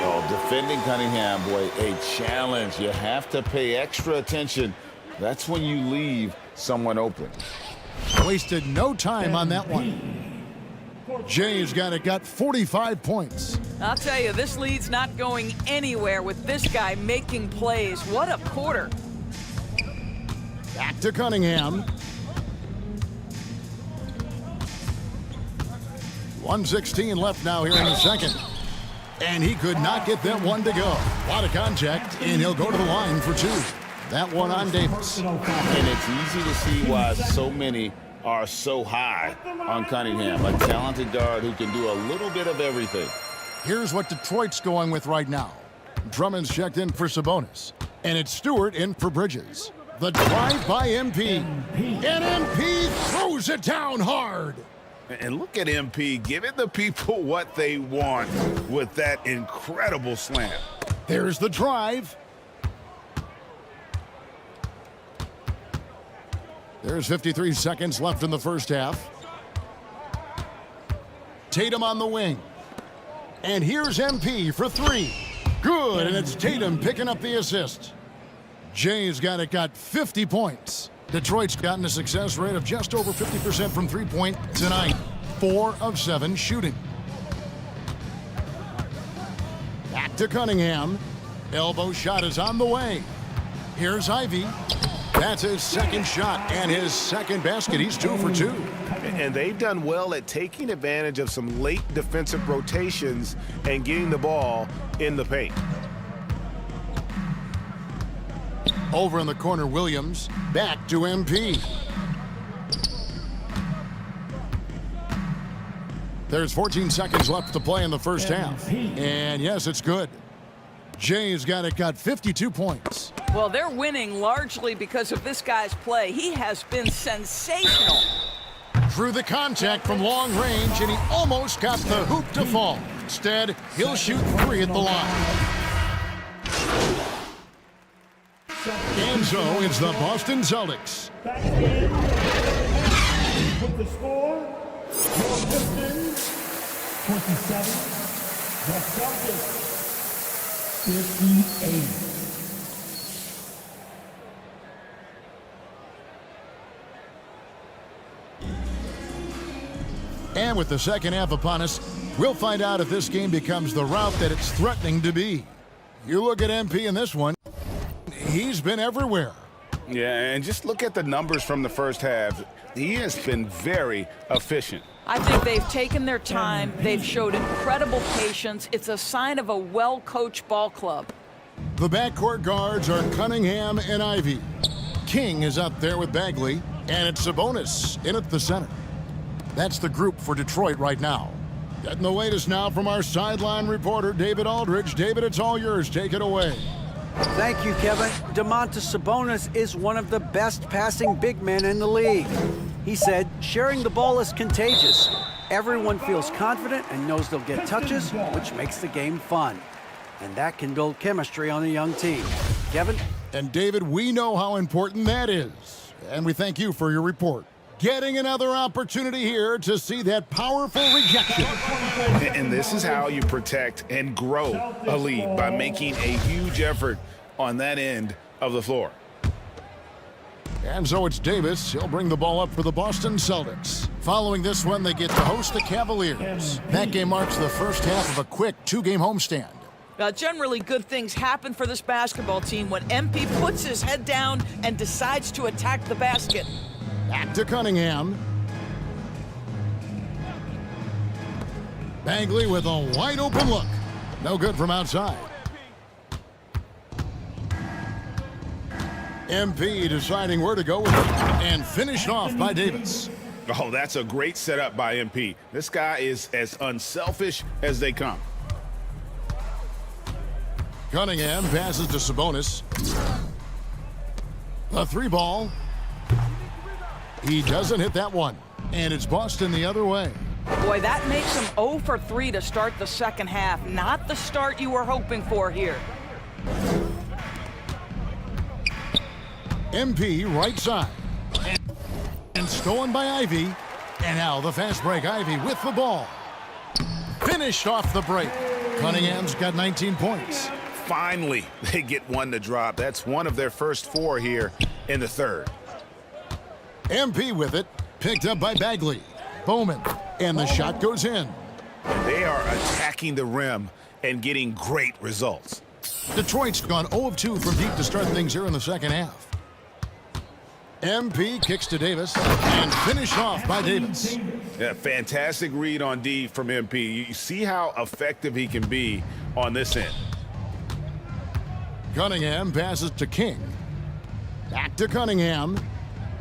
Oh, defending Cunningham, boy, a challenge. You have to pay extra attention. That's when you leave someone open. Wasted no time on that one. Jay's got 45 points. I'll tell you, this lead's not going anywhere with this guy making plays. What a quarter. Back to Cunningham. 1:16 left now here in the second. And he could not get that one to go. A lot of contact, and he'll go to the line for 2. That one on Davis. And it's easy to see why so many are so high on Cunningham, a talented guard who can do a little bit of everything. Here's what Detroit's going with right now. Drummond's checked in for Sabonis. And it's Stewart in for Bridges. The drive by MP. And MP throws it down hard. And look at MP giving the people what they want with that incredible slam. There's the drive. There's 53 seconds left in the first half. Tatum on the wing. And here's MP for 3. Good, and it's Tatum picking up the assist. Jay's got 50 points. Detroit's gotten a success rate of just over 50% from three-point tonight. 4 of 7 shooting. Back to Cunningham. Elbow shot is on the way. Here's Ivy. That's his second shot and his second basket. He's 2 for 2. And they've done well at taking advantage of some late defensive rotations and getting the ball in the paint. Over in the corner, Williams. Back to MP. There's 14 seconds left to play in the first half. And yes, it's good. Jay's got 52 points. Well, they're winning largely because of this guy's play. He has been sensational. Through the contact from long range, and he almost got the hoop to fall. Instead, he'll shoot 3 at the line. And so it's the Boston Celtics. With the score, your Pistons 27, the Celtics 58. And with the second half upon us, we'll find out if this game becomes the rout that it's threatening to be. You look at MP in this one, he's been everywhere. Yeah, and just look at the numbers from the first half. He has been very efficient. I think they've taken their time. They've showed incredible patience. It's a sign of a well-coached ball club. The backcourt guards are Cunningham and Ivy. King is up there with Bagley, and it's Sabonis in at the center. That's the group for Detroit right now. Getting the latest now from our sideline reporter, David Aldridge. David, it's all yours. Take it away. Thank you, Kevin. Domantas Sabonis is one of the best passing big men in the league. He said, sharing the ball is contagious. Everyone feels confident and knows they'll get touches, which makes the game fun. And that can build chemistry on a young team. Kevin? And David, we know how important that is. And we thank you for your report. Getting another opportunity here to see that powerful rejection. And this is how you protect and grow a lead, by making a huge effort on that end of the floor. And so it's Davis. He'll bring the ball up for the Boston Celtics. Following this one, they get to host the Cavaliers. That game marks the first half of a quick 2-game homestand. Generally, good things happen for this basketball team when MP puts his head down and decides to attack the basket. Back to Cunningham. Bagley with a wide open look. No good from outside. MP deciding where to go with it and finished off by Davis. Oh, that's a great setup by MP. This guy is as unselfish as they come. Cunningham passes to Sabonis. The 3-ball. He doesn't hit that one. And it's Boston the other way. Boy, that makes him 0 for 3 to start the second half. Not the start you were hoping for here. MP right side. And stolen by Ivy. And now the fast break. Ivy with the ball. Finished off the break. Cunningham's got 19 points. Finally, they get one to drop. That's one of their first 4 here in the third. MP with it. Picked up by Bagley. Bowman. And the shot goes in. They are attacking the rim and getting great results. Detroit's gone 0 of 2 from deep to start things here in the second half. MP kicks to Davis and finished off by Davis. Yeah, fantastic read on D from MP. You see how effective he can be on this end. Cunningham passes to King. Back to Cunningham.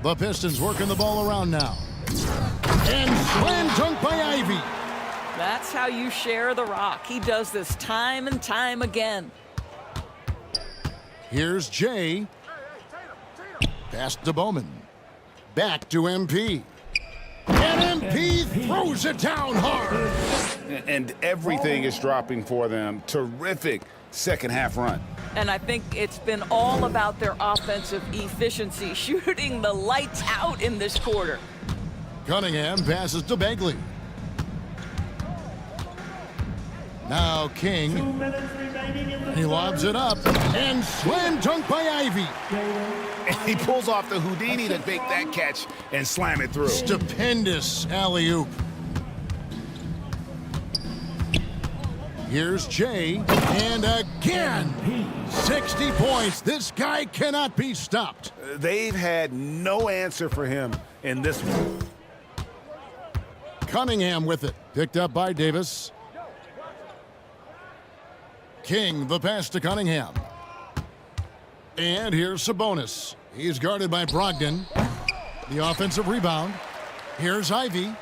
The Pistons working the ball around now. And slam dunk by Ivy. That's how you share the rock. He does this time and time again. Here's Jay. Pass to Bowman. Back to MP. And MP throws it down hard. And everything is dropping for them. Terrific second half run. And I think it's been all about their offensive efficiency, shooting the lights out in this quarter. Cunningham passes to Bagley. Now King. He lobs it up and slam dunk by Ivy. And he pulls off the Houdini to make that catch and slam it through. Stupendous alley-oop. Here's Jay, and again, 60 points. This guy cannot be stopped. They've had no answer for him in this one. Cunningham with it, picked up by Davis. King, the pass to Cunningham. And here's Sabonis. He's guarded by Brogdon. The offensive rebound. Here's Ivy.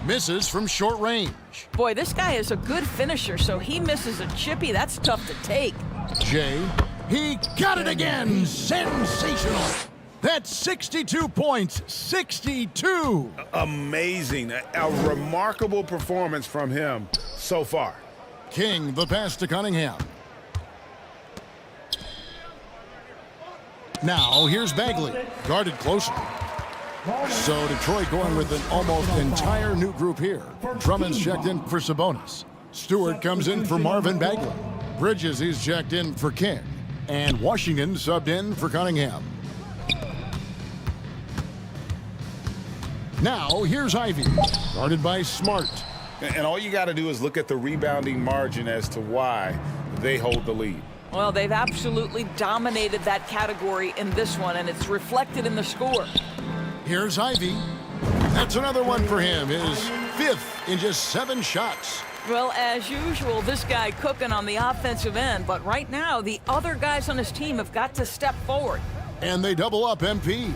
Misses from short range. Boy, this guy is a good finisher, so he misses a chippy. That's tough to take. Jay, he got it again. Sensational. That's 62 points. 62. Amazing. A remarkable performance from him so far. King, the pass to Cunningham. Now, here's Bagley, guarded closer. So Detroit going with an almost entire new group here. Drummond's checked in for Sabonis. Stewart comes in for Marvin Bagley. Bridges, he's checked in for King. And Washington subbed in for Cunningham. Now, here's Ivy, guarded by Smart. And all you got to do is look at the rebounding margin as to why they hold the lead. Well, they've absolutely dominated that category in this one, and it's reflected in the score. Here's Ivy. That's another one for him. His 5th in just 7 shots. Well, as usual, this guy cooking on the offensive end, but right now, the other guys on his team have got to step forward. And they double up MP.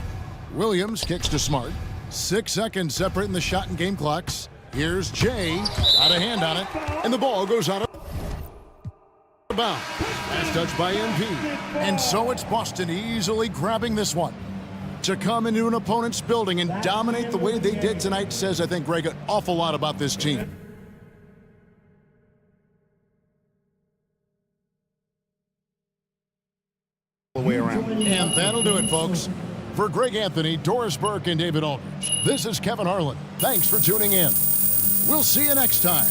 Williams kicks to Smart. 6 seconds separating the shot and game clocks. Here's Jay. Got a hand on it. And the ball goes out of bounds. Last touch by MP. And so it's Boston easily grabbing this one. To come into an opponent's building and dominate the way they did tonight says, I think, Greg, an awful lot about this team. The way around. And that'll do it, folks. For Greg Anthony, Doris Burke, and David Aldridge, this is Kevin Harlan. Thanks for tuning in. We'll see you next time.